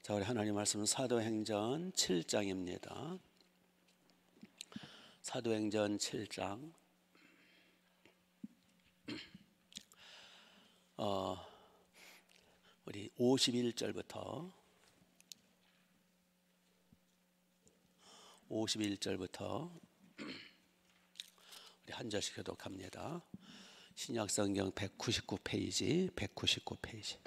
자, 우리 하나님 말씀은 사도행전 7장입니다. 사도행전 7장 우리 51절부터 우리 한 절씩 교독합니다. 신약성경 199페이지 199페이지.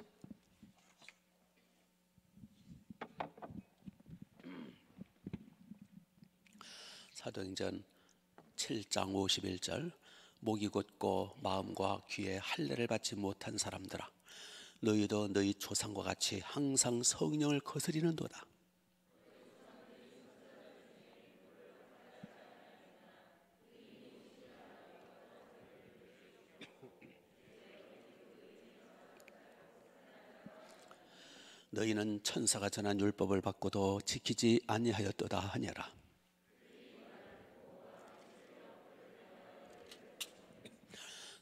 사도행전 7장 51절. 목이 곧고 마음과 귀에 할례를 받지 못한 사람들아, 너희도 너희 조상과 같이 항상 성령을 거스리는도다. 너희는 천사가 전한 율법을 받고도 지키지 아니하였도다 하니라.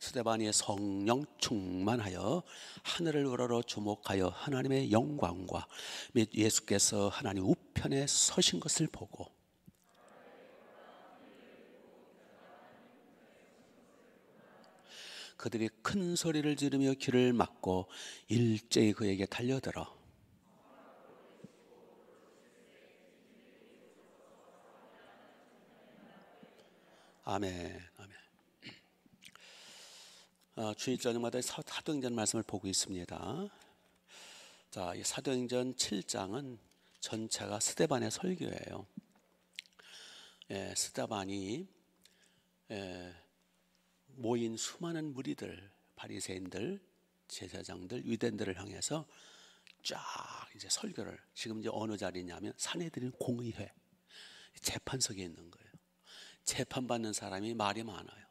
스데반이 성령 충만하여 하늘을 우러러 주목하여 하나님의 영광과 및 예수께서 하나님 우편에 서신 것을 보고 그들이 큰 소리를 지르며 귀를 막고 일제히 그에게 달려들어 아멘. 아멘. 주일 저녁마다 사도행전 말씀을 보고 있습니다. 자, 이 사도행전 7장은 전체가 스데반의 설교예요. 스데반이 모인 수많은 무리들, 바리새인들, 제사장들, 유대인들을 향해서 쫙 이제 설교를, 지금 이제 어느 자리냐면 사내들인 공의회, 재판석에 있는 거예요. 재판받는 사람이 말이 많아요.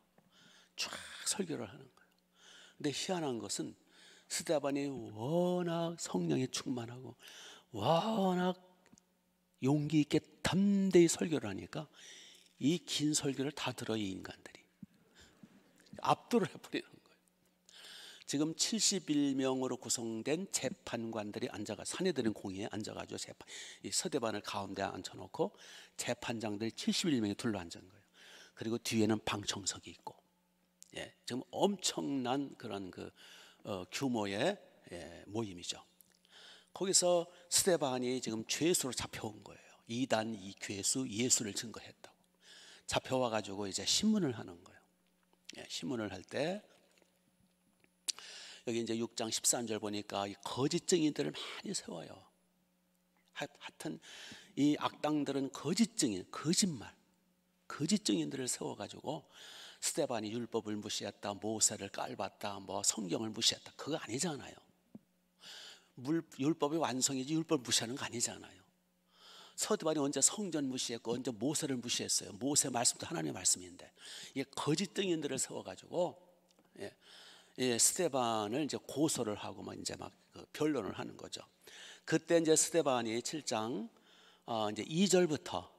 쫙 설교를 하는 거예요. 근데 희한한 것은 스데반이 워낙 성령에 충만하고 워낙 용기 있게 담대히 설교를 하니까 이 긴 설교를 다 들어 이 인간들이 압도를 해버리는 거예요. 지금 71명으로 구성된 재판관들이 앉아가 사내들은 공의에 앉아가지고 이 스데반을 가운데 앉혀놓고 재판장들이 71명이 둘러앉은 거예요. 그리고 뒤에는 방청석이 있고, 지금 엄청난 그런 규모의 모임이죠. 거기서 스데반이 지금 죄수로 잡혀온 거예요. 이단 이괴수 예수를 증거했다고 잡혀와 가지고 이제 신문을 하는 거예요. 신문을 할 때 여기 이제 6장 13절 보니까 이 거짓 증인들을 많이 세워요. 하여튼 이 악당들은 거짓 증인, 거짓 증인들을 세워가지고 스데반이 율법을 무시했다, 모세를 깔봤다, 뭐 성경을 무시했다, 그거 아니잖아요. 율법의 완성이지 율법을 무시하는 거 아니잖아요. 스데반이 언제 성전 무시했고 언제 모세를 무시했어요. 모세 말씀도 하나님의 말씀인데 이 거짓 증인들을 세워가지고 스데반을 이제 고소를 하고 막 이제 막 변론을 하는 거죠. 그때 이제 스데반이 7장 이제 2절부터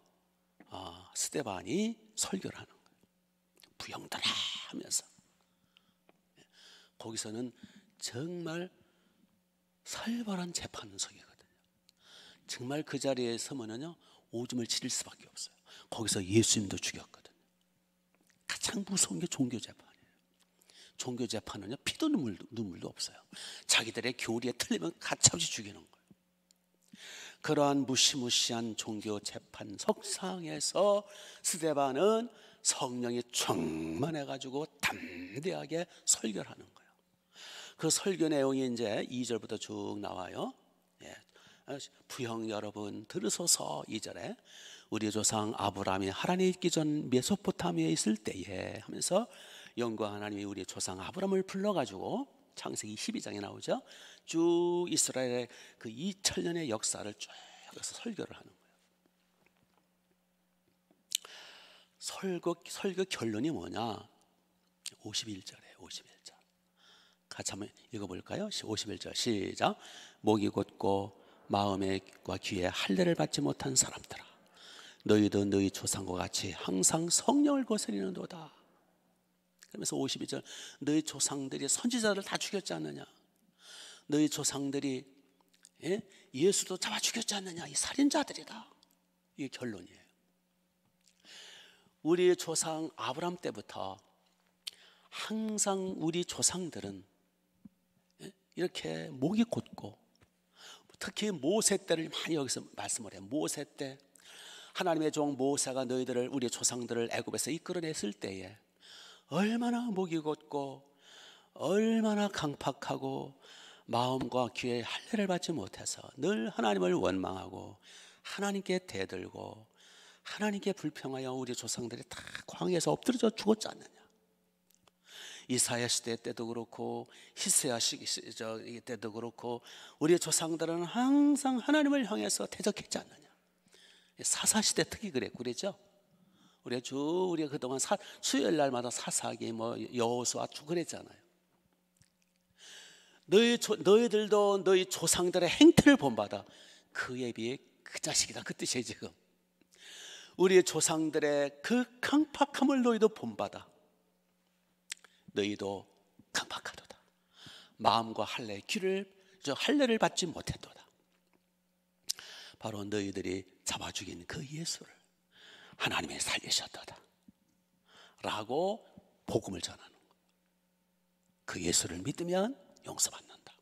스데반이 설교를 하는 거예요. 부영더라 하면서 거기서는 정말 살벌한 재판석이거든요. 정말 그 자리에 서면은요 오줌을 지릴 수밖에 없어요. 거기서 예수님도 죽였거든요. 가장 무서운 게 종교 재판이에요. 종교 재판은요 피도 눈물도 없어요. 자기들의 교리에 틀리면 가차없이 죽이는 거예요. 그러한 무시무시한 종교 재판 석상에서 스데반은 성령이 충만해가지고 담대하게 설교를 하는 거예요. 그 설교 내용이 이제 2절부터 쭉 나와요. 부형 여러분 들으소서. 2절에 우리 조상 아브라함이 하란에 있기 전 메소포타미아에 있을 때에 하면서 영광 하나님이 우리 조상 아브라함을 불러가지고 창세기 12장에 나오죠. 쭉 이스라엘의 그 2000년의 역사를 쭉 해서 설교를 하는 거예요. 설교 결론이 뭐냐? 51절에 51절. 같이 한번 읽어볼까요? 51절 시작. 목이 곧고 마음과 귀에 할례를 받지 못한 사람들아, 너희도 너희 조상과 같이 항상 성령을 거스리는도다. 그러면서 52절, 너희 조상들이 선지자를 다 죽였지 않느냐? 너희 조상들이 예수도 잡아 죽였지 않느냐, 이 살인자들이다. 이게 결론이에요. 우리 조상 아브라함 때부터 항상 우리 조상들은 이렇게 목이 곧고, 특히 모세 때를 많이 여기서 말씀을 해요. 모세 때 하나님의 종 모세가 너희들을, 우리 조상들을 애굽에서 이끌어냈을 때에 얼마나 목이 곧고 얼마나 강팍하고 마음과 귀에 할례를 받지 못해서 늘 하나님을 원망하고 하나님께 대들고 하나님께 불평하여 우리 조상들이 다 광야에서 엎드려져 죽었지 않느냐. 이사야 시대 때도 그렇고 히스야 시대 때도 그렇고 우리 조상들은 항상 하나님을 향해서 대적했지 않느냐. 사사 시대 특히 그랬죠. 우리가 그동안 수요일 날마다 사사기 여호수아 쭉 그랬잖아요. 너희들도 너희 조상들의 행태를 본받아 그에 비해 그 자식이다, 그 뜻이에요. 지금 우리 조상들의 그 강팍함을 너희도 본받아 너희도 강팍하도다. 마음과 할례를 받지 못했도다. 바로 너희들이 잡아 죽인 그 예수를 하나님이 살리셨도다 라고 복음을 전하는 거예요. 그 예수를 믿으면 용서받는다.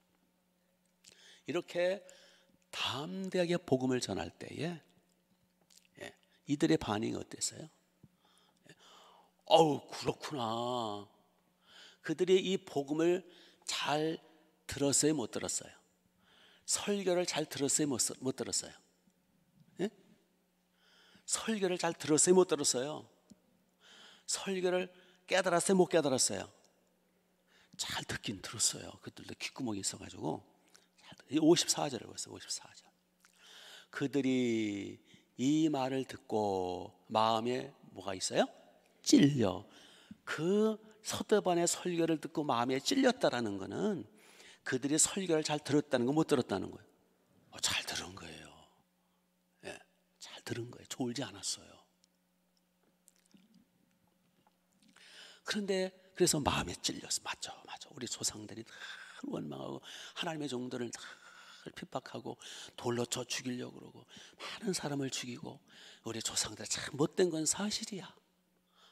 이렇게 담대하게 복음을 전할 때에 이들의 반응이 어땠어요? 그렇구나. 그들이 이 복음을 잘 들었어요, 못 들었어요? 설교를 잘 들었어요, 못 들었어요? 예? 설교를 잘 들었어요, 못 들었어요? 설교를 깨달았어요, 못 깨달았어요? 잘 듣긴 들었어요. 그들도 귓구멍이 있어가지고. 54절을 보세요. 54절. 그들이 이 말을 듣고 마음에 뭐가 있어요? 찔려. 그 서대반의 설교를 듣고 마음에 찔렸다라는 거는 그들이 설교를 잘 들었다는 거, 못 들었다는 거예요? 잘 들은 거예요. 예, 잘 들은 거예요. 졸지 않았어요. 그런데 그래서 마음에 찔렸어. 맞죠. 우리 조상들이 늘 원망하고 하나님의 종들을 늘 핍박하고 돌로 쳐 죽이려고 그러고 많은 사람을 죽이고 우리 조상들이 참 못된 건 사실이야.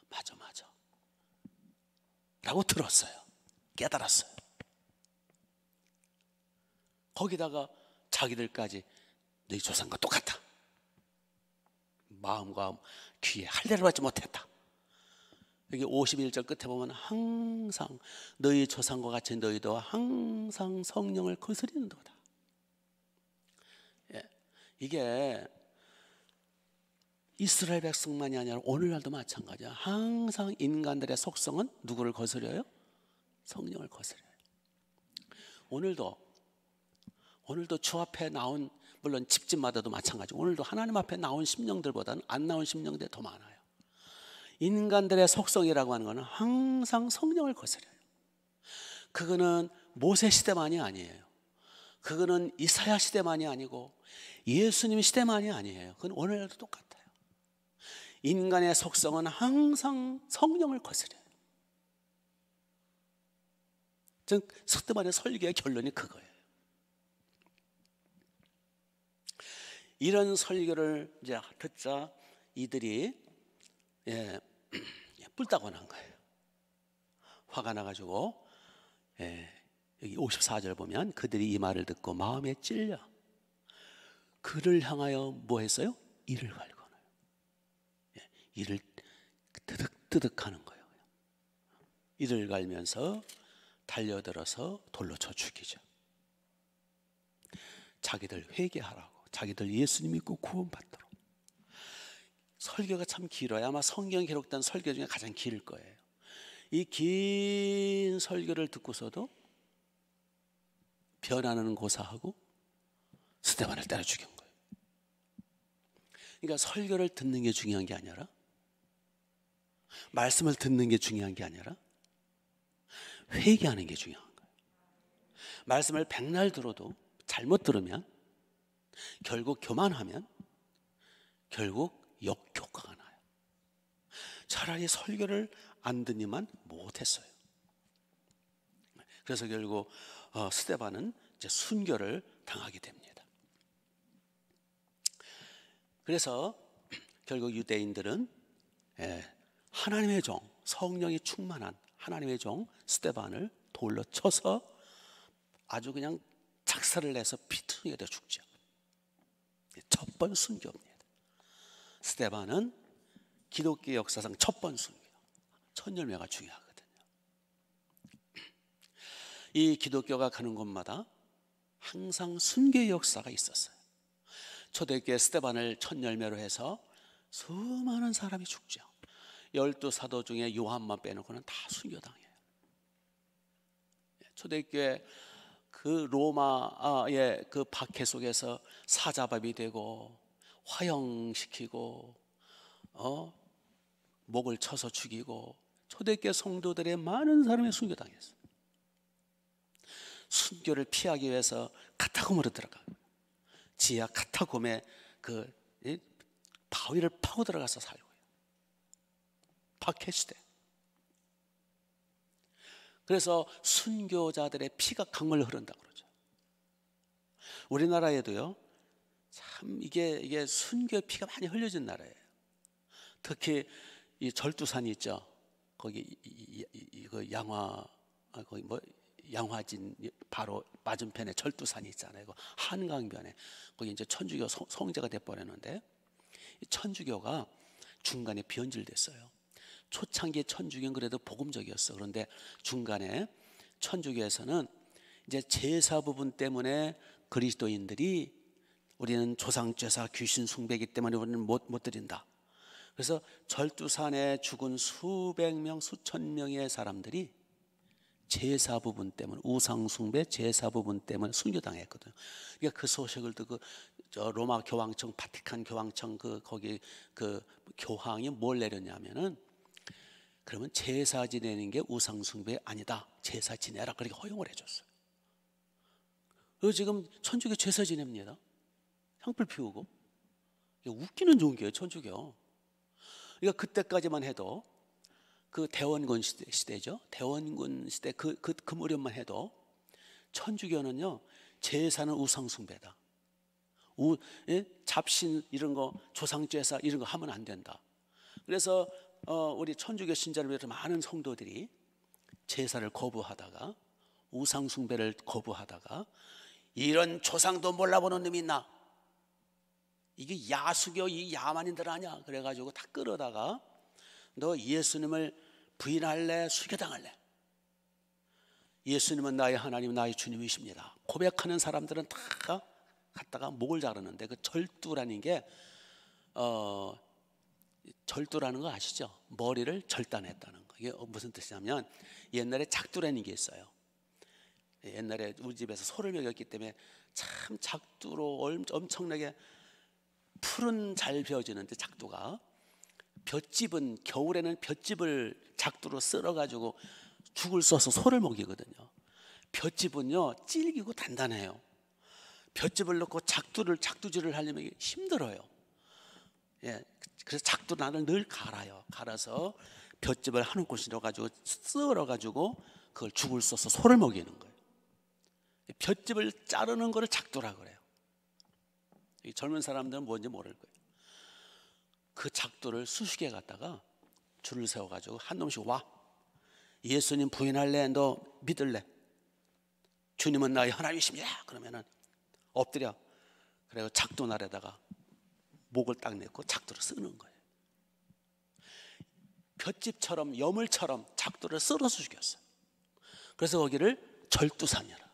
맞아 라고 들었어요. 깨달았어요. 거기다가 자기들까지 너희 조상과 똑같다. 마음과 귀에 할례를 받지 못했다. 여기 51절 끝에 보면 항상 너희 조상과 같이 너희도 항상 성령을 거스리는 도다. 이게 이스라엘 백성만이 아니라 오늘날도 마찬가지야. 항상 인간들의 속성은 누구를 거스려요? 성령을 거스려요. 오늘도 주 앞에 나온, 물론 집집마다도 마찬가지고 오늘도 하나님 앞에 나온 심령들보다는 안 나온 심령들이 더 많아요. 인간들의 속성이라고 하는 것은 항상 성령을 거스려요. 그거는 모세 시대만이 아니에요. 그거는 이사야 시대만이 아니고 예수님 시대만이 아니에요. 그건 오늘날도 똑같아요. 인간의 속성은 항상 성령을 거스려요. 즉 스데반의 설교의 결론이 그거예요. 이런 설교를 이제 듣자 이들이 뿔따고 난 거예요. 화가 나가지고 여기 54절 보면 그들이 이 말을 듣고 마음에 찔려 그를 향하여 뭐 했어요? 이를 갈거나요. 이를 뜨득뜨득하는 거예요. 이를 갈면서 달려들어서 돌로 쳐 죽이죠. 자기들 회개하라고, 자기들 예수님 믿고 구원받도록. 설교가 참 길어요. 아마 성경에 기록된 설교 중에 가장 길 거예요. 이 긴 설교를 듣고서도 변화는 고사하고 스데반을 때려 죽인 거예요. 그러니까 설교를 듣는 게 중요한 게 아니라, 말씀을 듣는 게 중요한 게 아니라 회개하는 게 중요한 거예요. 말씀을 백날 들어도 잘못 들으면, 결국 교만하면 결국 역효과가 나요. 차라리 설교를 안 듣니만 못했어요. 그래서 결국 스데반은 이제 순교를 당하게 됩니다. 그래서 결국 유대인들은 하나님의 종, 성령이 충만한 하나님의 종 스데반을 돌로 쳐서 아주 그냥 작사를 내서 피투성이가 되어 죽죠. 첫 번 순교입니다. 스데반은 기독교 역사상 첫 번 순교, 천열매가 중요하거든요. 이 기독교가 가는 곳마다 항상 순교의 역사가 있었어요. 초대교회 스데반을 천열매로 해서 수많은 사람이 죽죠. 12사도 중에 요한만 빼놓고는 다 순교당해요. 초대교회 그 로마의 그 박해 속에서 사자밥이 되고 화형시키고 목을 쳐서 죽이고 초대교회 성도들의 많은 사람이 순교당했어요. 순교를 피하기 위해서 카타콤으로 들어가고 지하 카타콤에 그 바위를 파고 들어가서 살고요. 박해 시대. 그래서 순교자들의 피가 강물로 흐른다고 그러죠. 우리나라에도요, 참 이게 순교의 피가 많이 흘려진 나라예요. 특히 이 절두산이 있죠. 거기 그 거기 뭐 양화진 바로 맞은편에 절두산이 있잖아요. 한강변에 거기 이제 천주교 성지가 돼 버렸는데 천주교가 중간에 변질됐어요. 초창기 천주교는 그래도 복음적이었어. 그런데 중간에 천주교에서는 이제 제사 부분 때문에 그리스도인들이 우리는 조상제사 귀신 숭배이기 때문에 우리는 못 드린다. 그래서 절두산에 죽은 수백 명, 수천 명의 사람들이 제사 부분 때문에, 우상 숭배 제사 부분 때문에 순교당했거든요. 그러니까 그 소식을 듣고 로마 교황청, 바티칸 교황청 거기 그 교황이 뭘 내렸냐면은, 그러면 제사 지내는 게 우상 숭배 아니다, 제사 지내라, 그렇게 허용을 해줬어요. 그리고 지금 천주교 제사 지냅니다. 향불 피우고. 웃기는 종교예요, 천주교. 그러니까 그때까지만 해도 그 대원군 시대죠. 대원군 시대 그 무렵만 해도 천주교는요, 제사는 우상 숭배다. 잡신 이런 거, 조상제사 이런 거 하면 안 된다. 그래서 우리 천주교 신자를 위해서 많은 성도들이 제사를 거부하다가, 우상 숭배를 거부하다가, 이런 조상도 몰라보는 놈이 있나? 이게 야수교 이 야만인들 아니야? 그래가지고 다 끌어다가 너 예수님을 부인할래? 순교당할래? 예수님은 나의 하나님, 나의 주님이십니다 고백하는 사람들은 다 갔다가 목을 자르는데, 그 절두라는 게 절두라는 거 아시죠? 머리를 절단했다는 거. 이게 무슨 뜻이냐면, 옛날에 작두라는 게 있어요. 옛날에 우리 집에서 소를 먹였기 때문에 참 작두로 엄청나게 풀은 잘 베어지는데, 작두가 볏짚은 겨울에는 볏짚을 작두로 썰어가지고 죽을 써서 소를 먹이거든요. 볏짚은요 질기고 단단해요. 볏짚을 넣고 작두질을 하려면 힘들어요. 그래서 작두란을 늘 갈아서 볏짚을 한 움큼씩 넣어가지고 썰어가지고 그걸 죽을 써서 소를 먹이는 거예요. 볏짚을 자르는 거를 작두라 그래요. 젊은 사람들은 뭔지 모를 거예요. 그 작두를 수십 개 갖다가 줄을 세워가지고 한 놈씩 와. 예수님 부인할래? 너 믿을래? 주님은 나의 하나님이십니다. 그러면은 엎드려. 그리고 작두날에다가 목을 딱 내고 작두를 쓰는 거예요. 볏짚처럼 여물처럼 작두를 썰어서 죽였어요. 그래서 거기를 절두산이라.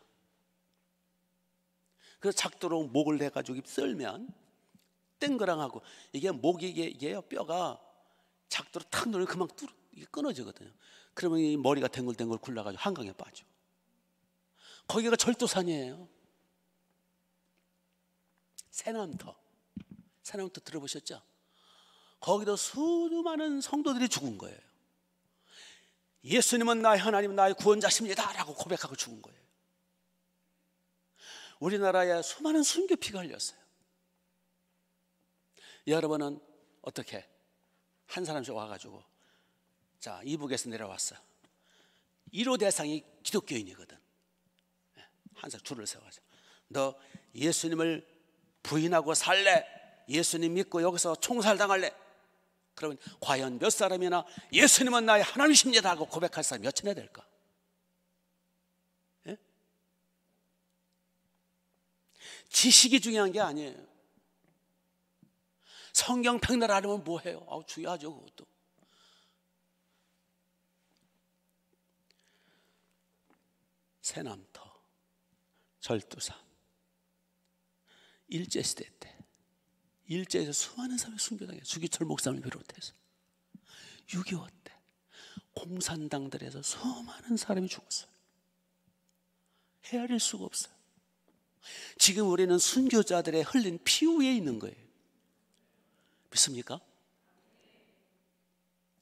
그래서 작두로 목을 내가지고 썰면 땡그랑하고, 이게 이게요, 뼈가 작두로 탁 누르면 금방 이게 끊어지거든요. 그러면 이 머리가 댕글댕글 굴러가지고 한강에 빠져. 거기가 절두산이에요. 새남터 들어보셨죠? 거기도 수많은 성도들이 죽은 거예요. 예수님은 나의 하나님, 나의 구원자십니다 라고 고백하고 죽은 거예요. 우리나라에 수많은 순교피가 흘렸어요. 여러분은 어떻게? 한 사람씩 와가지고, 자, 이북에서 내려왔어. 1호 대상이 기독교인이거든. 한 사람 줄을 세워가지고, 너 예수님을 부인하고 살래? 예수님 믿고 여기서 총살당할래? 그러면 과연 몇 사람이나 예수님은 나의 하나님이십니다 하고 고백할 사람이 몇이나 될까? 예? 지식이 중요한 게 아니에요. 성경 백날 알으면 뭐해요? 중요하죠. 그것도. 새남터, 절두산, 일제시대 때 일제에서 수많은 사람이 순교당해요. 주기철 목사님을 비롯해서 6.25 때 공산당들에서 수많은 사람이 죽었어요. 헤아릴 수가 없어요. 지금 우리는 순교자들의 흘린 피 위에 있는 거예요. 믿습니까?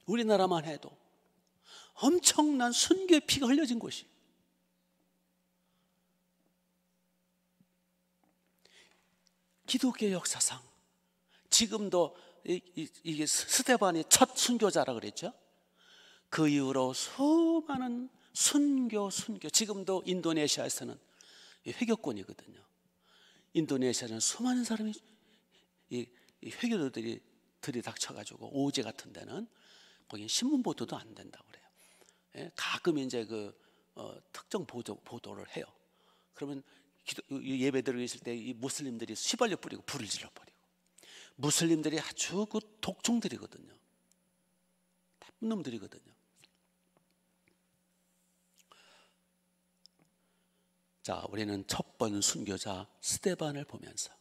우리나라만 해도 엄청난 순교의 피가 흘려진 곳이. 기독교 역사상 지금도 이게 스데반이 첫 순교자라 그랬죠. 그 이후로 수많은 순교 지금도 인도네시아에서는 회교권이거든요. 인도네시아는 수많은 사람이 이 회교도들이 들이닥쳐가지고 오제 같은 데는 거기 신문 보도도 안 된다고 그래요. 예? 가끔 이제 특정 보도를 해요. 그러면 예배 드리고 있을 때 이 무슬림들이 휘발유 뿌리고 불을 질러버리고, 무슬림들이 아주 독종들이거든요. 나쁜 놈들이거든요. 자, 우리는 첫 번 순교자 스데반을 보면서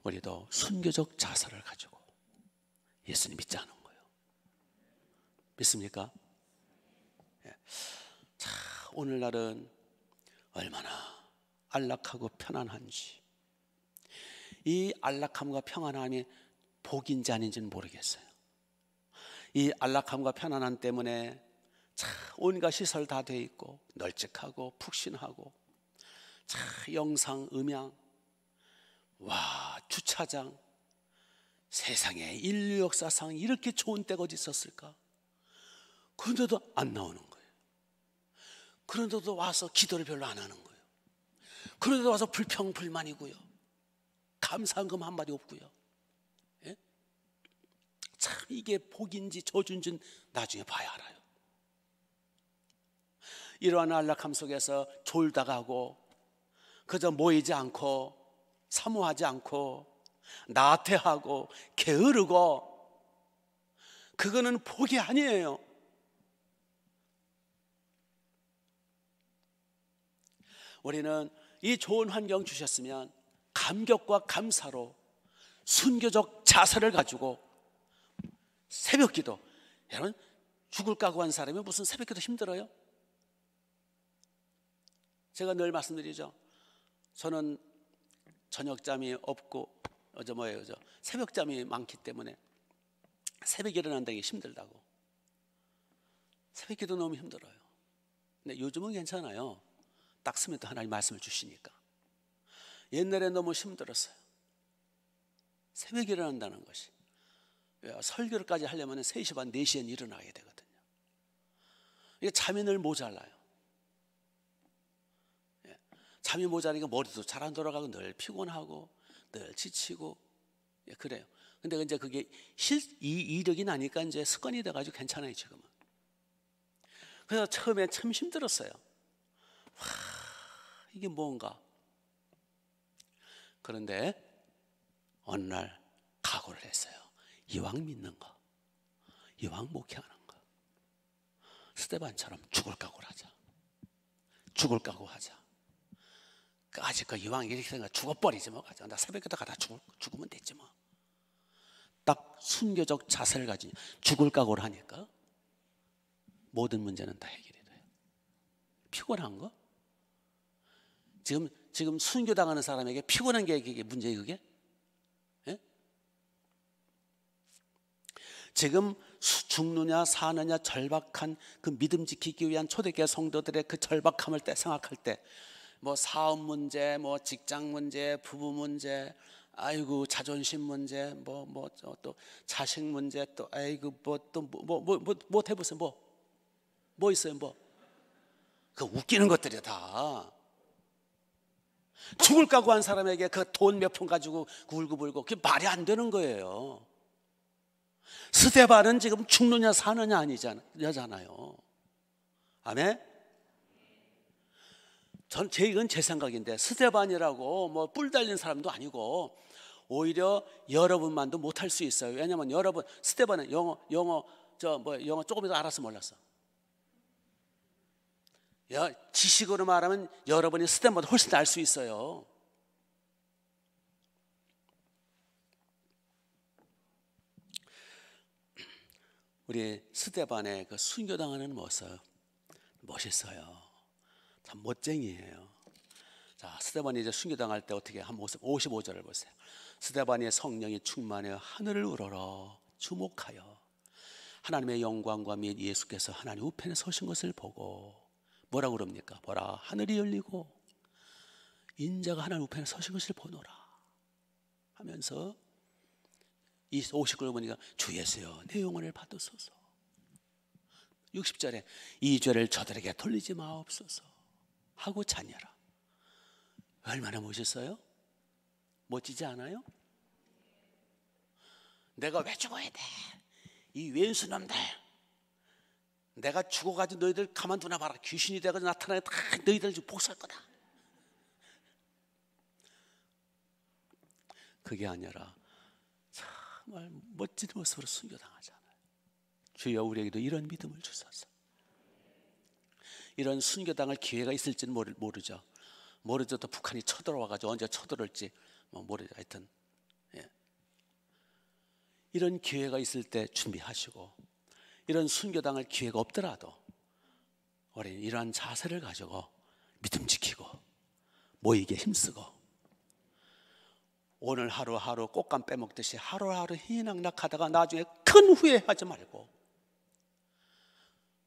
우리도 순교적 자세를 가지고 예수님 믿지 않은 거예요. 믿습니까? 예. 자, 오늘날은 얼마나 안락하고 편안한지, 이 안락함과 평안함이 복인지 아닌지는 모르겠어요. 이 안락함과 편안함 때문에 참 온갖 시설 다 돼 있고 널찍하고 푹신하고, 참 영상, 음향, 와, 주차장, 세상에 인류 역사상 이렇게 좋은 때가 어디 있었을까? 그런데도 안 나오는 거예요. 그런데도 와서 기도를 별로 안 하는 거예요. 그런데도 와서 불평불만이고요, 감사한금 한마디 없고요. 예? 참 이게 복인지 저주인지는 나중에 봐야 알아요. 이러한 안락함 속에서 졸다가 하고, 그저 모이지 않고 사모하지 않고 나태하고 게으르고, 그거는 복이 아니에요. 우리는 이 좋은 환경 주셨으면 감격과 감사로 순교적 자세를 가지고 새벽기도, 여러분 죽을 각오한 사람이 무슨 새벽기도 힘들어요? 제가 늘 말씀드리죠. 저는 저녁잠이 없고 새벽잠이 많기 때문에 새벽에 일어난다는 게 힘들다고. 새벽기도 너무 힘들어요. 근데 요즘은 괜찮아요. 딱 쓰면 또 하나님 말씀을 주시니까. 옛날에 너무 힘들었어요. 새벽에 일어난다는 것이. 설교를까지 하려면 3시 반, 4시엔 일어나게 되거든요. 이게 잠이 늘 모자라요. 잠이 모자라니까 머리도 잘 안 돌아가고 늘 피곤하고 늘 지치고, 그래요. 근데 이제 그게 이력이 나니까 이제 습관이 돼가지고 괜찮아요, 지금은. 그래서 처음에 참 힘들었어요. 와, 이게 뭔가. 그런데 어느 날 각오를 했어요. 이왕 믿는 거, 이왕 목회하는 거, 스데반처럼 죽을 각오를 하자. 죽을 각오하자. 아직까 이왕 이렇게 생각 죽어버리지 뭐. 가자. 나 새벽에도 가다 죽으면 됐지 뭐. 딱 순교적 자세를 가진 죽을 각오를 하니까 모든 문제는 다 해결이 돼요. 피곤한 거? 지금 순교당하는 사람에게 피곤한 게 이게 문제예요, 그게? 예? 지금 죽느냐 사느냐 절박한 그 믿음 지키기 위한 초대교회 성도들의 그 절박함을 생각할 때, 뭐 사업 문제, 뭐 직장 문제, 부부 문제, 아이고 자존심 문제, 또 자식 문제, 또 아이고 뭐 해보세요. 뭐 있어요, 뭐. 그 웃기는 것들이야 다. 죽을 각오한 사람에게 그 돈 몇 푼 가지고 울고불고, 그게 말이 안 되는 거예요. 스데반은 지금 죽느냐 사느냐 아니잖아요. 아멘. 이건 제 생각인데, 스데반이라고 뭐 뿔 달린 사람도 아니고 오히려 여러분만도 못할 수 있어요. 왜냐하면 여러분, 스데반은 영어 조금이라도 알아서 몰랐어. 지식으로 말하면 여러분이 스데반보다 훨씬 알 수 있어요. 우리 스데반의 그 순교당하는 모습 멋있어요. 참 멋쟁이에요. 자, 스데반이 이제 순교당할 때 어떻게 한 모습, 55절을 보세요. 스데반의 성령이 충만하여 하늘을 우러러 주목하여 하나님의 영광과 및 예수께서 하나님 우편에 서신 것을 보고, 뭐라고 그럽니까? 보라, 하늘이 열리고 인자가 하나님 우편에 서신 것을 보노라 하면서 이 59절 보니까 주 예수여 내 영혼을 받으소서. 60절에 이 죄를 저들에게 돌리지 마옵소서 하고 자녀라. 얼마나 멋있어요? 멋지지 않아요? 내가 왜 죽어야 돼? 이 왼수놈들, 내가 죽어가지고 너희들 가만두나 봐라. 귀신이 돼가지고 나타나야 다 너희들 복수할 거다. 그게 아니라 정말 멋진 모습으로 순교당하잖아요. 주여 우리에게도 이런 믿음을 주소서. 이런 순교당할 기회가 있을지는 모르죠. 또 북한이 쳐들어와가지고 언제 쳐들어올지 모르죠. 하여튼 이런 기회가 있을 때 준비하시고, 이런 순교당할 기회가 없더라도 우리 이러한 자세를 가지고 믿음 지키고 모이게 힘쓰고, 오늘 하루하루 꽃감 빼먹듯이 하루하루 희낙낙하다가 나중에 큰 후회하지 말고,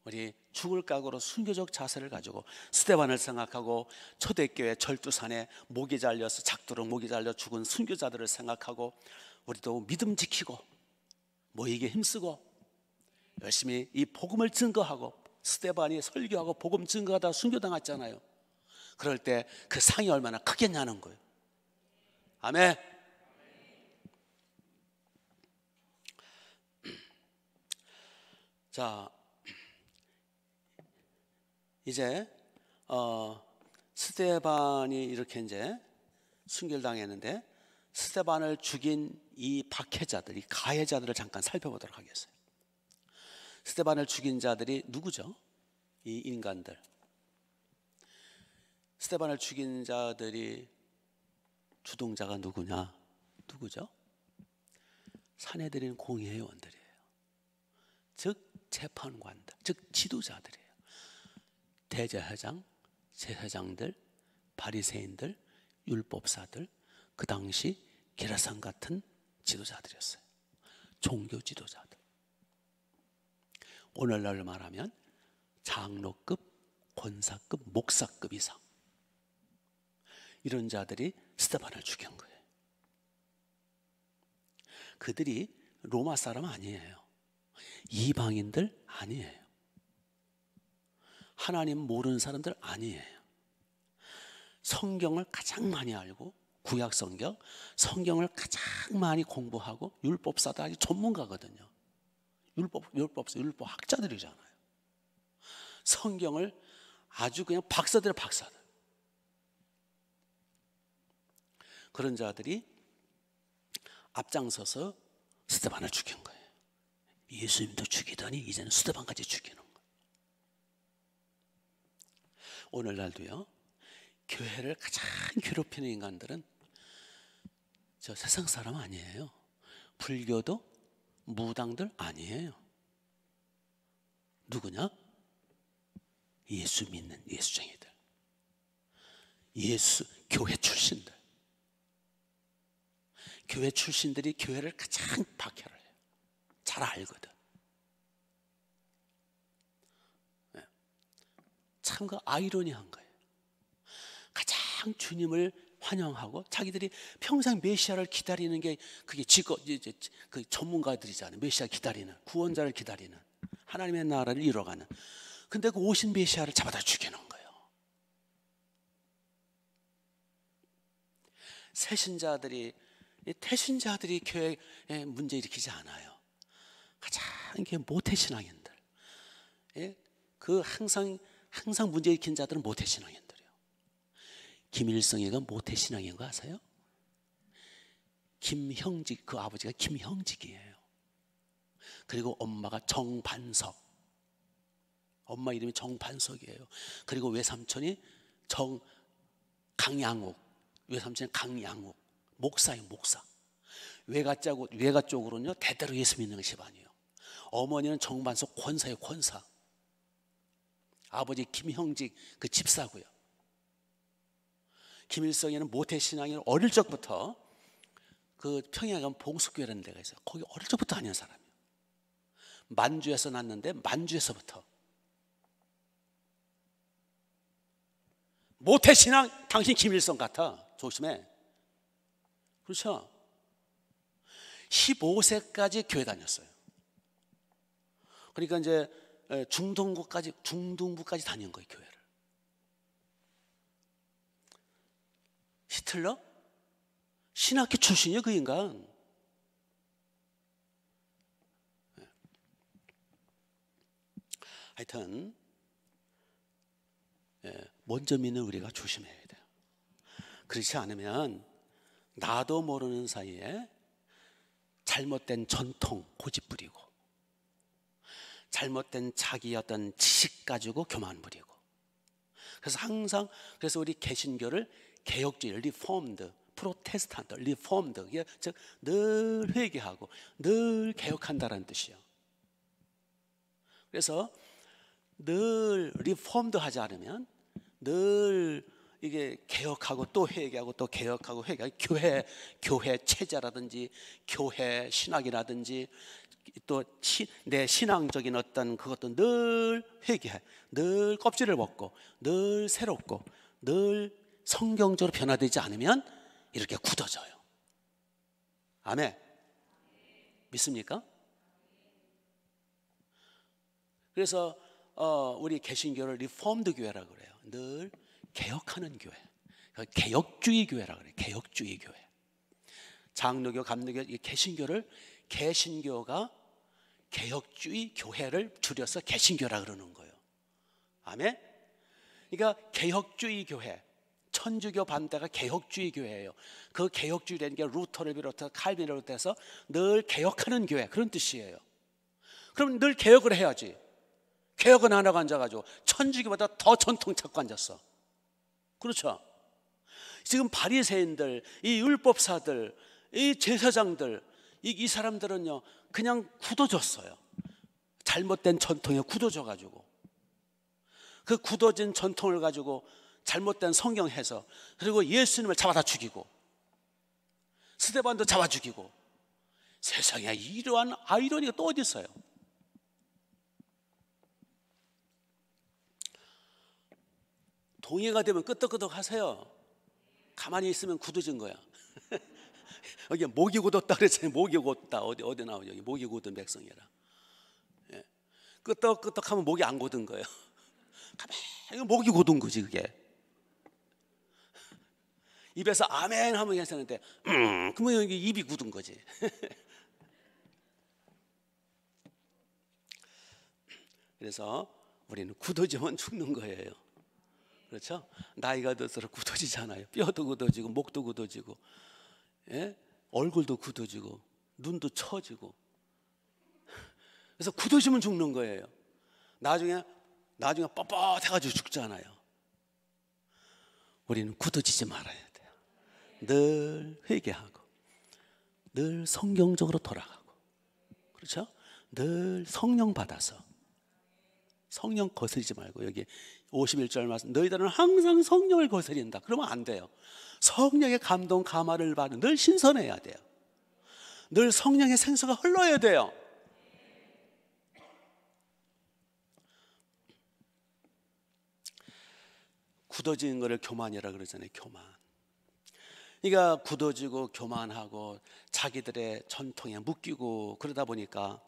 우리 죽을 각오로 순교적 자세를 가지고 스데반을 생각하고, 초대교회 절두산에 목이 잘려서 작도록 목이 잘려 죽은 순교자들을 생각하고, 우리도 믿음 지키고 모이게 힘쓰고 열심히 이 복음을 증거하고, 스데반이 설교하고 복음 증거하다 순교당했잖아요. 그럴 때 그 상이 얼마나 크겠냐는 거예요. 아멘. 자, 이제 스데반이 이렇게 이제 순교를 당했는데, 스데반을 죽인 이 박해자들, 이 가해자들을 잠깐 살펴보도록 하겠어요. 스데반을 죽인 자들이 누구죠? 이 인간들. 스데반을 죽인 자들이 주동자가 누구죠? 산헤드린 공의회원들이에요. 즉 재판관들, 즉 지도자들이에요. 대제사장, 제사장들, 바리새인들, 율법사들, 그 당시 게라산 같은 지도자들이었어요. 종교 지도자들. 오늘날 말하면 장로급, 권사급, 목사급 이상, 이런 자들이 스데반을 죽인 거예요. 그들이 로마 사람 아니에요. 이방인들 아니에요. 하나님 모르는 사람들 아니에요. 성경을 가장 많이 알고, 구약 성경을 가장 많이 공부하고, 율법사도 아주 전문가거든요. 율법학자들이잖아요. 성경을 아주 그냥 박사들. 그런 자들이 앞장서서 스데반을 죽인 거예요. 예수님도 죽이더니 이제는 스데반까지 죽이는 거예요. 오늘날도요, 교회를 가장 괴롭히는 인간들은 저 세상 사람 아니에요. 불교도 무당들 아니에요. 누구냐? 예수 믿는 예수쟁이들, 교회 출신들. 교회 출신들이 교회를 가장 박해를 해요. 잘 알거든. 참 그 아이러니한 거예요. 가장 주님을 환영하고 자기들이 평생 메시아를 기다리는 게 그게 그 전문가들이잖아요. 메시아 기다리는, 구원자를 기다리는, 하나님의 나라를 이뤄가는. 근데 그 오신 메시아를 잡아다 죽이는 거예요. 새신자들이, 태신자들이 교회에 문제 일으키지 않아요. 가장 이게 모태신앙인들, 그 항상 문제 일으킨 자들은 모태신앙인들이에요. 김일성이가 모태신앙인 거 아세요? 김형직, 그 아버지가 김형직이에요. 그리고 엄마가 정반석, 엄마 이름이 정반석이에요. 그리고 외삼촌이 강양욱, 외삼촌이 강양욱, 목사예요, 목사. 외가 쪽으로는요 대대로 예수 믿는 집안이에요. 어머니는 정반석 권사예요, 권사. 아버지 김형직 그 집사고요. 김일성이는 모태신앙이 어릴 적부터 그 평양에 가면 봉숙교회라는 데가 있어요. 거기 어릴 적부터 다니는 사람이에요. 만주에서 났는데 만주에서부터. 모태신앙, 당신 김일성 같아. 조심해. 그렇죠? 15세까지 교회 다녔어요. 그러니까 이제 중등부까지 다닌 거예요, 교회를. 히틀러? 신학교 출신이에요, 그 인간. 하여튼 먼저 믿는 우리가 조심해야 돼요. 그렇지 않으면 나도 모르는 사이에 잘못된 전통 고집 부리고, 잘못된 자기 어떤 지식 가지고 교만 부리고. 그래서 우리 개신교를 개혁주의, 리폼드, 프로테스탄트, 리폼드, 즉 늘 회개하고 늘 개혁한다는 뜻이에요. 그래서 늘 리폼드 하지 않으면 늘 이게 개혁하고 또 회개하고 또 개혁하고 회개하고, 교회 체제라든지 교회 신학이라든지 또 내 신앙적인 어떤 그것도 늘 회개해, 늘 껍질을 벗고 늘 새롭고 늘 성경적으로 변화되지 않으면 이렇게 굳어져요. 아멘. 믿습니까? 그래서 우리 개신교를 리폼드 교회라고 그래요. 늘 개혁하는 교회, 개혁주의 교회라고 그래요. 개혁주의 교회. 장로교, 감로교, 이 개신교가 개혁주의 교회를 줄여서 개신교라 그러는 거예요. 아멘. 그러니까 개혁주의 교회, 천주교 반대가 개혁주의 교회예요. 그 개혁주의라는 게 루터를 비롯해서 칼빈을 비롯해서 늘 개혁하는 교회, 그런 뜻이에요. 그럼 늘 개혁을 해야지. 개혁은 안 하고 앉아가지고 천주교보다 더 전통 찾고 앉았어. 그렇죠? 지금 바리새인들, 이 율법사들, 이 제사장들, 이 사람들은요 그냥 굳어졌어요. 잘못된 전통에 굳어져가지고, 그 굳어진 전통을 가지고 잘못된 성경 해서, 그리고 예수님을 잡아다 죽이고 스데반도 잡아 죽이고, 세상에 이러한 아이러니가 또 어디 있어요? 동해가 되면 끄덕끄덕 하세요. 가만히 있으면 굳어진 거야. 여기 목이 굳었다 그랬잖아요. 목이 굳었다. 어디 나오죠? 여기 목이 굳은 백성이라. 예. 끄덕끄덕하면 목이 안 굳은 거예요. 가만히 목이 굳은 거지 그게. 입에서 아멘 하면 괜찮은데 그러면 여기 입이 굳은 거지. 그래서 우리는 굳어지면 죽는 거예요. 그렇죠? 나이가 들수록 굳어지잖아요. 뼈도 굳어지고 목도 굳어지고, 예? 얼굴도 굳어지고 눈도 처지고. 그래서 굳어지면 죽는 거예요. 나중에 뻣뻣해가지고 죽잖아요. 우리는 굳어지지 말아야 돼요. 늘 회개하고 늘 성경적으로 돌아가고, 그렇죠? 늘 성령 받아서, 성령 거스리지 말고, 여기 51절 말씀, 너희들은 항상 성령을 거스린다. 그러면 안 돼요. 성령의 감동, 감화를 받는, 늘 신선해야 돼요. 늘 성령의 생수가 흘러야 돼요. 굳어지는 것을 교만이라 그러잖아요. 교만. 그러니까 굳어지고 교만하고 자기들의 전통에 묶이고 그러다 보니까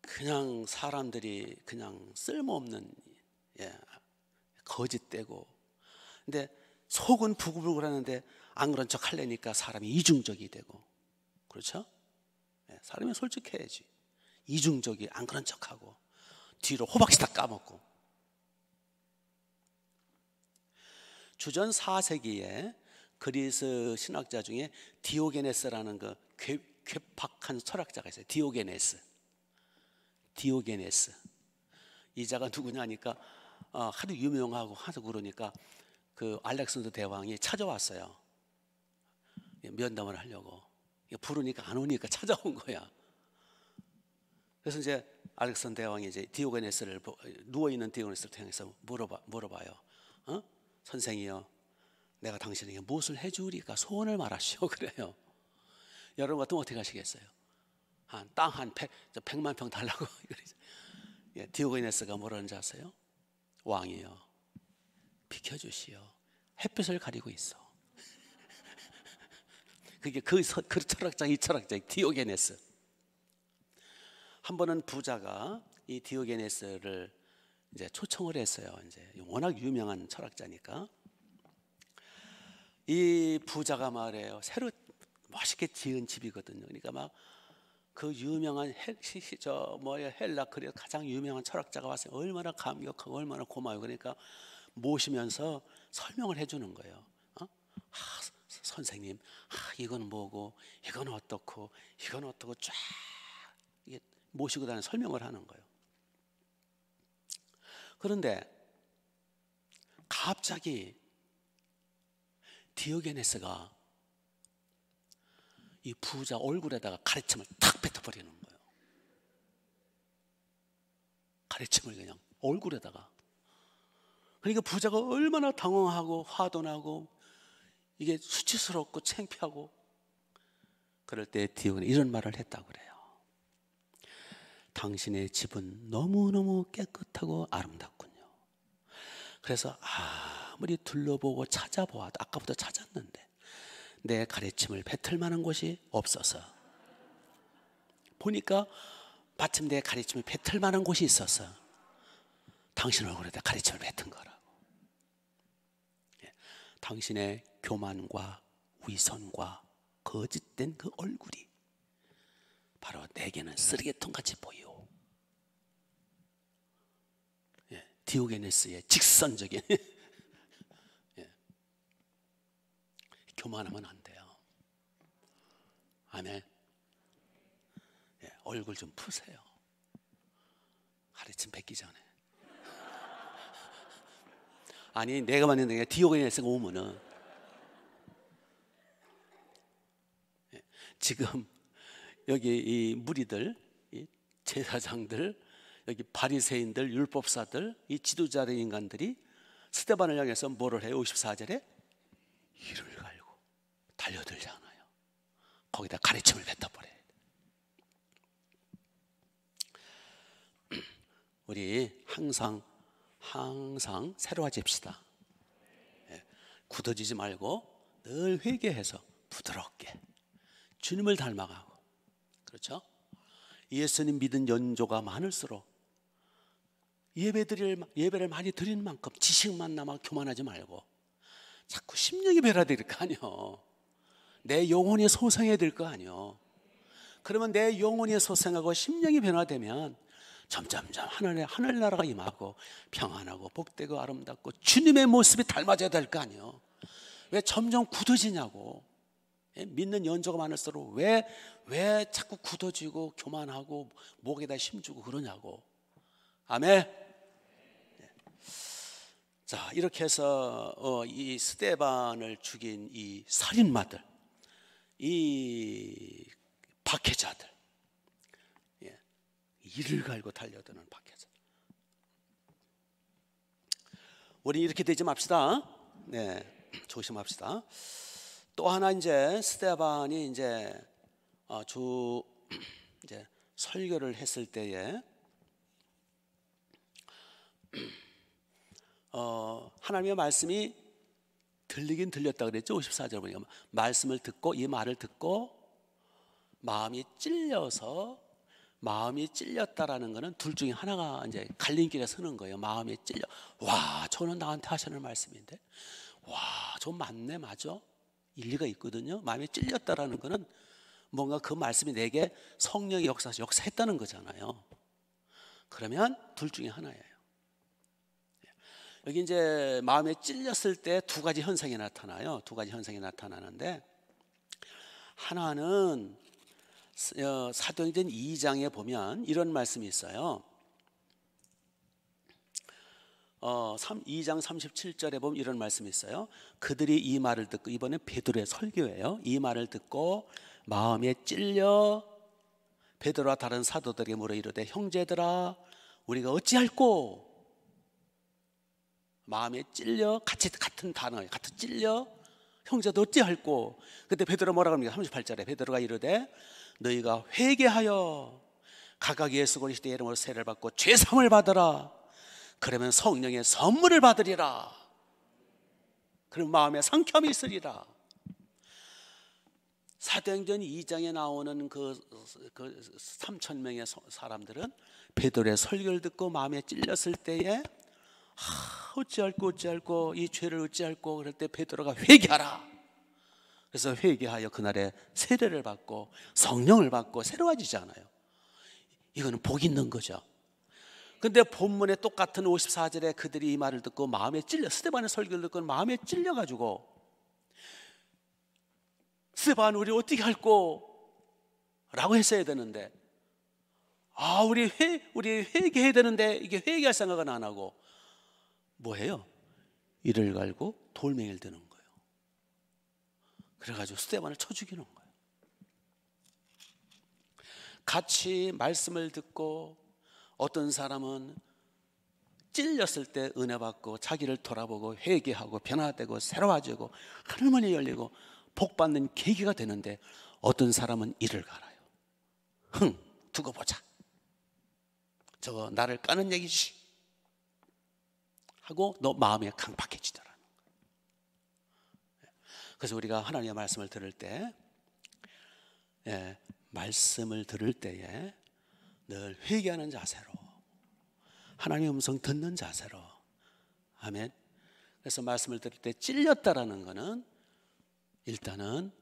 그냥 사람들이 그냥 쓸모없는, 거짓되고. 근데 속은 부글부글 하는데 안 그런 척 하려니까 사람이 이중적이 되고, 그렇죠? 사람이 솔직해야지. 이중적이 안 그런 척하고 뒤로 호박씨 다 까먹고. 주전 4세기에 그리스 신학자 중에 디오게네스라는 그 괴팍한 철학자가 있어요. 디오게네스. 이 자가 누구냐 하니까 하도 유명하고 하도 그러니까 그 알렉산더 대왕이 찾아왔어요. 면담을 하려고. 부르니까 안 오니까 찾아온 거야. 그래서 이제 알렉산더 대왕이 이제 디오게네스를, 누워 있는 디오게네스를 통해서 물어봐요. 선생이요, 내가 당신에게 무엇을 해주리까? 소원을 말하시오. 그래요. 여러분 같으면 어떻게 하시겠어요? 땅 한 100만 평 달라고. 디오게네스가 뭐라는지 아세요? 왕이요, 비켜주시오. 햇빛을 가리고 있어. 그게 그 철학자, 이 철학자 디오게네스. 한 번은 부자가 이 디오게네스를 이제 초청을 했어요. 이제 워낙 유명한 철학자니까. 이 부자가 말해요. 새로 멋있게 지은 집이거든요. 그러니까 막 그 유명한 헬라 그리스 가장 유명한 철학자가 왔어요. 얼마나 감격하고 얼마나 고마워요. 그러니까 모시면서 설명을 해주는 거예요. 선생님, 이건 뭐고, 이건 어떻고, 이건 어떻고 쫙 이게 모시고 다니는 설명을 하는 거예요. 그런데 갑자기 디오게네스가 이 부자 얼굴에다가 가래침을 탁 뱉어버리는 거예요. 가래침을 그냥 얼굴에다가. 그러니까 부자가 얼마나 당황하고 화도 나고 이게 수치스럽고 창피하고, 그럴 때 디오게네스가 이런 말을 했다고 그래요. 당신의 집은 너무너무 깨끗하고 아름답군요. 그래서 아무리 둘러보고 찾아보아도, 아까부터 찾았는데 내 가래침을 뱉을 만한 곳이 없어서, 보니까 마침 내 가래침을 뱉을 만한 곳이 있어서 당신 얼굴에다 가래침을 뱉은 거라고. 당신의 교만과 위선과 거짓된 그 얼굴이 바로 내게는 쓰레기통같이 보여. 디오게네스의 직선적인 교만하면 안 돼요. 아멘. 얼굴 좀 푸세요. 가래침 뱉기 전에. 아니, 내가 만약에 디오게네스가 오면은 지금 여기 이 무리들, 이 제사장들, 여기 바리새인들, 율법사들, 이 지도자의 인간들이 스데반을 향해서 뭐를 해요? 54절에 이를 갈고 달려들잖아요. 거기다 가래침을 뱉어버려요. 우리 항상 새로워집시다. 굳어지지 말고 늘 회개해서 부드럽게 주님을 닮아가고, 그렇죠? 예수님 믿은 연조가 많을수록 예배를 많이 드리는 만큼 지식만 남아 교만하지 말고 자꾸 심령이 변화될 거 아니요. 내 영혼이 소생해야 될 거 아니요. 그러면 내 영혼이 소생하고 심령이 변화되면 점점점 하늘나라가 임하고 평안하고 복되고 아름답고 주님의 모습이 닮아져야 될 거 아니요. 왜 점점 굳어지냐고. 믿는 연조가 많을수록 왜 자꾸 굳어지고 교만하고 목에다 힘주고 그러냐고. 아멘. 자, 이렇게 해서 이 스데반을 죽인 이 살인마들, 이 박해자들, 이를 갈고 달려드는 박해자. 우리 이렇게 되지 맙시다. 조심합시다. 또 하나 이제 스데반이 이제 설교를 했을 때에 하나님의 말씀이 들리긴 들렸다 그랬죠. 54절 보니까 말씀을 듣고, 이 말을 듣고 마음이 찔렸다라는 것은 둘 중에 하나가 이제 갈림길에 서는 거예요. 마음이 찔려. 와, 저는 나한테 하시는 말씀인데, 좀 맞네, 맞아. 일리가 있거든요. 마음에 찔렸다라는 거는 뭔가 그 말씀이 내게 성령의 역사했다는 거잖아요. 그러면 둘 중에 하나예요. 여기 이제 마음에 찔렸을 때 두 가지 현상이 나타나요. 두 가지 현상이 나타나는데, 하나는 사도행전 2장에 보면 이런 말씀이 있어요. 2장 37절에 보면 이런 말씀이 있어요. 그들이 이 말을 듣고, 이번에 베드로의 설교예요. 이 말을 듣고 마음에 찔려 베드로와 다른 사도들에게 물어 이르되 형제들아 우리가 어찌할꼬. 마음에 찔려, 같은 단어예요. 같은 찔려 형제도 어찌할꼬. 그때 베드로 뭐라고 합니까? 38절에 베드로가 이르되 너희가 회개하여 각각 예수 그리스도의 이름으로 세례를 받고 죄사함을 받으라. 그러면 성령의 선물을 받으리라. 그럼 마음에 상쾌함이 있으리라. 사도행전 2장에 나오는 그 3,000명의 사람들은 베드로의 설교를 듣고 마음에 찔렸을 때에 어찌할꼬 이 죄를 어찌할꼬 그럴 때 베드로가 회개하라. 그래서 회개하여 그날에 세례를 받고 성령을 받고 새로워지잖아요. 이거는 복 있는 거죠. 근데 본문에 똑같은 54절에 그들이 이 말을 듣고 마음에 찔려, 스데반의 설교를 듣고 마음에 찔려가지고 스데반 우리 어떻게 할꼬? 라고 했어야 되는데 우리 회개해야 되는데 이게 회개할 생각은 안 하고 뭐해요? 이를 갈고 돌멩이를 드는 거예요. 그래가지고 스데반을 쳐 죽이는 거예요. 같이 말씀을 듣고 어떤 사람은 찔렸을 때 은혜 받고 자기를 돌아보고 회개하고 변화되고 새로워지고 하늘문이 열리고 복 받는 계기가 되는데 어떤 사람은 이를 갈아요. 두고 보자. 저거 나를 까는 얘기지 하고 너 마음이 강팍해지더라는 거예요. 그래서 우리가 하나님의 말씀을 들을 때 말씀을 들을 때에 늘 회개하는 자세로 하나님의 음성 듣는 자세로. 아멘. 그래서 말씀을 들을 때 찔렸다라는 것은 일단은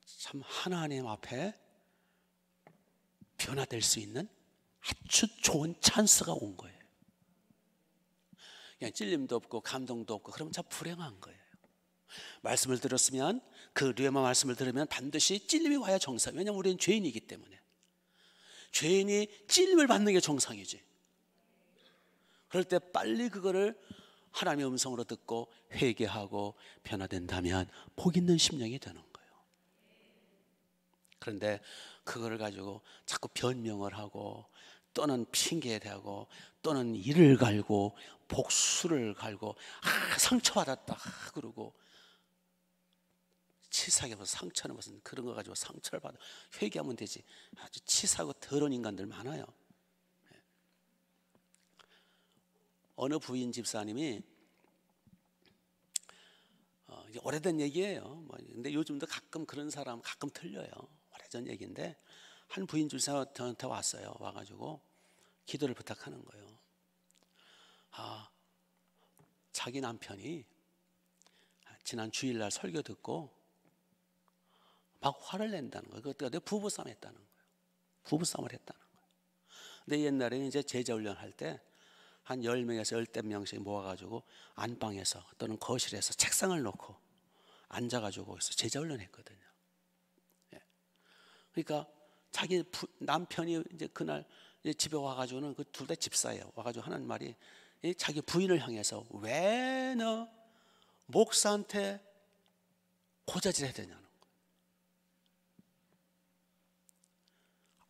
참 하나님 앞에 변화될 수 있는 아주 좋은 찬스가 온 거예요. 그냥 찔림도 없고 감동도 없고 그러면 참 불행한 거예요. 말씀을 들었으면 그 르에마 말씀을 들으면 반드시 찔림이 와야 정상. 왜냐하면 우리는 죄인이기 때문에. 죄인이 찔림을 받는 게 정상이지. 그럴 때 빨리 그거를 하나님의 음성으로 듣고 회개하고 변화된다면 복 있는 심령이 되는 거예요. 그런데 그거를 가지고 자꾸 변명을 하고 또는 핑계에 대고 또는 이를 갈고 복수를 갈고 상처받았다 그러고 치사하게 무슨 상처는 무슨 그런 거 가지고 상처를 받아 회개하면 되지. 아주 치사하고 더러운 인간들 많아요. 어느 부인 집사님이 이게 오래된 얘기예요. 근데 요즘도 가끔 그런 사람 가끔 틀려요. 오래전 얘기인데 한 부인 집사가 저한테 왔어요. 와가지고 기도를 부탁하는 거예요. 자기 남편이 지난 주일날 설교 듣고 막 화를 낸다는 거예요. 그것도 부부싸움 했다는 거예요. 부부싸움을 했다는 거예요. 근데 옛날에는 이제 제자훈련 할 때 한 10명에서 10명씩 모아가지고 안방에서 또는 거실에서 책상을 놓고 앉아가지고 제자훈련 했거든요. 그러니까 자기 남편이 이제 그날 이제 집에 와가지고는 그 둘 다 집사예요. 와가지고 하는 말이 자기 부인을 향해서 왜 너 목사한테 고자질 해야 되냐는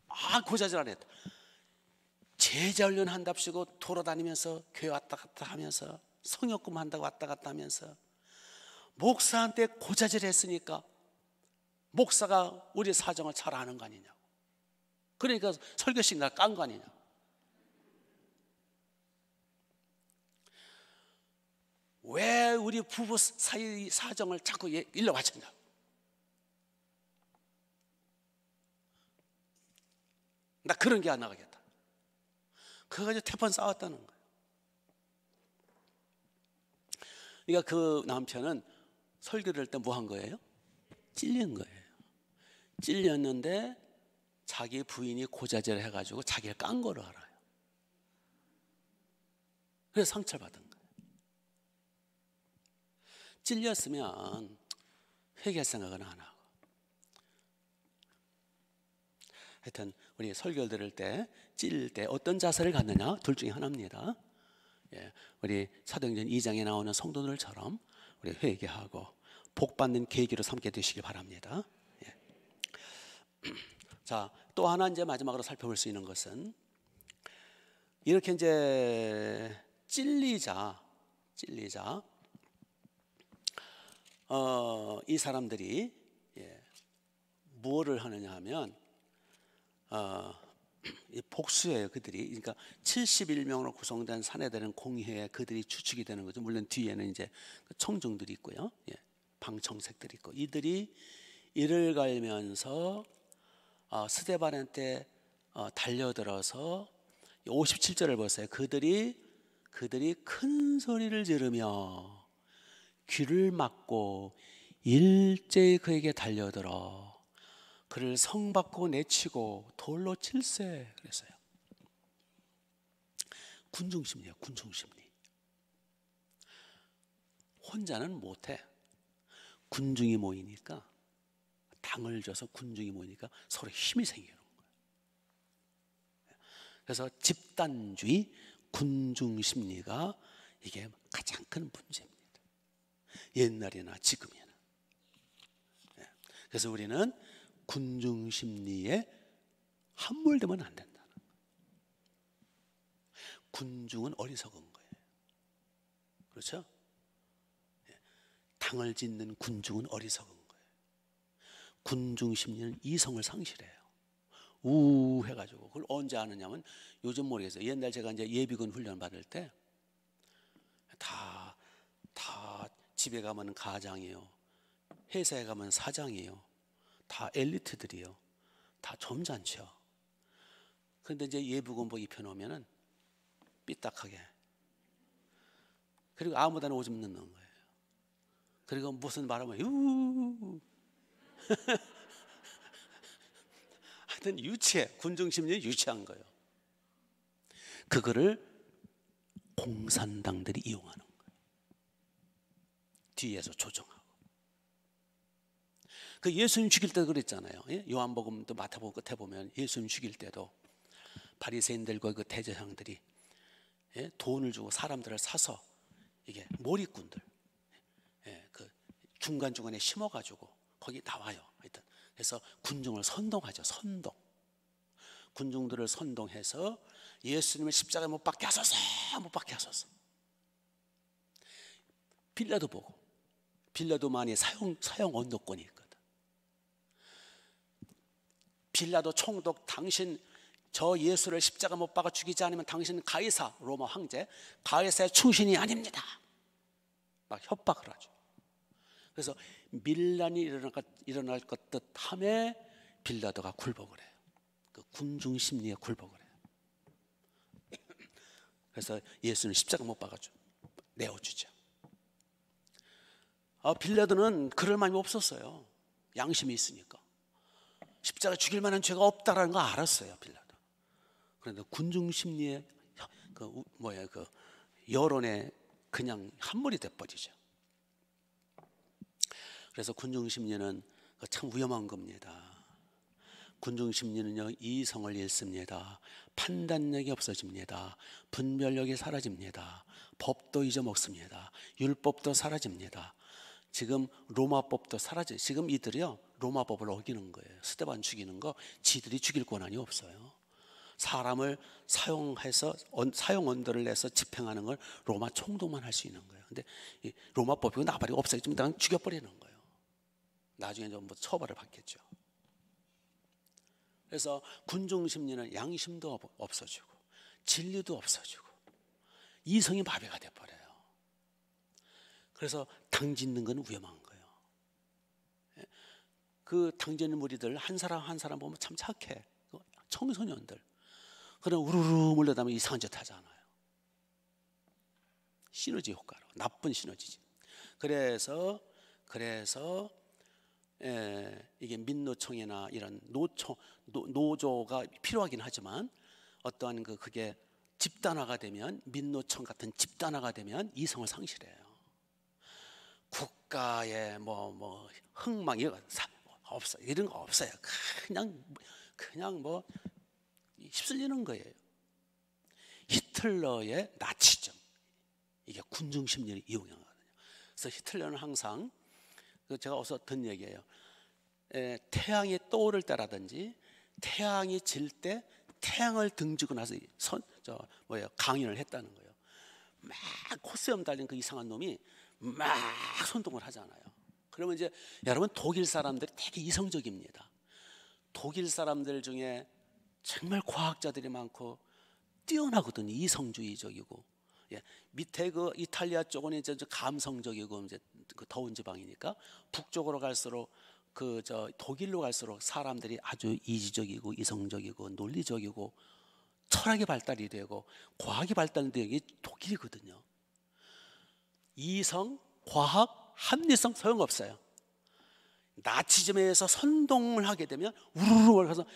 거예요. 고자질 안 했다. 제자훈련 한답시고 돌아다니면서 교회 왔다 갔다 하면서 성역금 한다고 왔다 갔다 하면서 목사한테 고자질 했으니까 목사가 우리 사정을 잘 아는 거 아니냐고. 그러니까 설교식 날 깐 거 아니냐고. 왜 우리 부부 사이 사정을 자꾸 일러 바친다고. 나 그런 게 안 나가겠다. 그거 가지고 태판 싸웠다는 거예요. 그러니까 그 남편은 설교를 할 때 뭐 한 거예요? 찔린 거예요. 찔렸는데 자기 부인이 고자질을 해가지고 자기를 깐 거를 알아요. 그래서 상처를 받은 거예요. 찔렸으면 회개할 생각은 안 하고. 하여튼 우리 설교 들을 때 찔릴 때 어떤 자세를 갖느냐, 둘 중에 하나입니다. 우리 사도행전 2장에 나오는 성도들처럼 우리 회개하고 복 받는 계기로 삼게 되시길 바랍니다. 자, 또 하나 이제 마지막으로 살펴볼 수 있는 것은 이렇게 이제 찔리자 이 사람들이 무엇을 하느냐 하면 복수예요. 그들이 그러니까 71명으로 구성된 사내들은 공회에 그들이 주축이 되는 거죠. 물론 뒤에는 이제 청중들이 있고요, 방청색들이 있고, 이들이 이를 갈면서 스데반한테 달려들어서 57절을 보세요. 그들이 큰 소리를 지르며 귀를 막고 일제히 그에게 달려들어 그를 성받고 내치고 돌로 칠세 그랬어요. 군중심리예요. 군중심리. 혼자는 못해. 군중이 모이니까, 당을 줘서 군중이 모이니까 서로 힘이 생기는 거예요. 그래서 집단주의, 군중심리가 이게 가장 큰 문제입니다. 옛날이나 지금이나. 그래서 우리는 군중심리에 함몰되면 안 된다는 거예요. 군중은 어리석은 거예요. 그렇죠? 당을 짓는 군중은 어리석은 거예요. 군중심리는 이성을 상실해요. 해가지고 그걸 언제 아느냐면, 요즘 모르겠어요. 옛날 제가 이제 예비군 훈련 받을 때 다 집에 가면 가장이요, 회사에 가면 사장이요, 다 엘리트들이요, 다 점잖죠. 그런데 이제 예비군복 입혀놓으면은 삐딱하게, 그리고 아무데나 오줌 넣는 거예요. 그리고 무슨 말하면 하여튼 유치해. 군중심리는 유치한 거예요. 그거를 공산당들이 이용하는 거예요. 뒤에서 조정하고. 그 예수님 죽일 때도 그랬잖아요. 요한복음도 마태복음 끝에 보면 예수님 죽일 때도 바리새인들과 그 대제사장들이 돈을 주고 사람들을 사서, 이게 몰입꾼들 그 중간중간에 심어가지고 거기 나와요. 하여튼 그래서 군중을 선동하죠. 선동. 군중들을 선동해서 예수님을 십자가에 못 박게 하소서, 못 박게 하소서. 빌라도 보고, 빌라도만이 사형 언도권이 있거든. 빌라도 총독, 당신 저 예수를 십자가 못 박아 죽이지 않으면 당신은 가이사, 로마 황제 가이사의 충신이 아닙니다. 막 협박을 하죠. 그래서 밀란이 일어날 것 듯함에 빌라도가 굴복을 해요. 그 군중 심리에 굴복을 해요. 그래서 예수는 십자가 못 박아 내어주죠. 빌라도는 그럴 마음이 없었어요. 양심이 있으니까. 십자가 죽일 만한 죄가 없다라는 거 알았어요, 빌라도. 그런데 군중 심리에 그 여론에 그냥 함몰이 돼 버리죠. 그래서 군중 심리는 참 위험한 겁니다. 군중 심리는요, 이성을 잃습니다. 판단력이 없어집니다. 분별력이 사라집니다. 법도 잊어먹습니다. 율법도 사라집니다. 지금 로마법도 사라져요. 지금 이들이요, 로마법을 어기는 거예요. 스데반 죽이는 거 지들이 죽일 권한이 없어요. 사람을 사용해서 사형 언도를 내서 집행하는 걸 로마 총독만 할 수 있는 거예요. 근데 이 로마법이고 나발이고 없애지면 그냥 죽여버리는 거예요. 나중에 좀 뭐 처벌을 받겠죠. 그래서 군중 심리는 양심도 없어지고 진리도 없어지고 이성이 마비가 돼버려요. 그래서 당 짓는 건 위험한 거예요. 그 당 짓는 무리들 한 사람 한 사람 보면 참 착해. 청소년들. 그럼 우르르 몰려다면 이상한 짓 하잖아요. 시너지 효과로. 나쁜 시너지지. 그래서 이게 민노총이나 이런 노조가 필요하긴 하지만 어떠한 그게 집단화가 되면, 민노총 같은 집단화가 되면 이성을 상실해요. 국가의 뭐 흥망 이런 거 없어, 이런 거 없어요. 그냥 뭐 휩쓸리는 거예요. 히틀러의 나치즘, 이게 군중 심리를 이용하거든요. 그래서 히틀러는 항상, 제가 어디서 든 얘기예요. 태양이 떠오를 때라든지 태양이 질 때 태양을 등지고 나서 강연을 했다는 거예요. 막 코스염 달린 그 이상한 놈이 막 선동을 하잖아요. 그러면 이제 여러분, 독일 사람들이 되게 이성적입니다. 독일 사람들 중에 정말 과학자들이 많고 뛰어나거든요. 이성주의적이고. 밑에 그 이탈리아 쪽은 이제 감성적이고 이제 그 더운 지방이니까, 북쪽으로 갈수록 독일로 갈수록 사람들이 아주 이지적이고 이성적이고 논리적이고 철학이 발달이 되고 과학이 발달되는 게 독일이거든요. 이성, 과학, 합리성 소용없어요. 나치즘에서 선동을 하게 되면 우르르 가서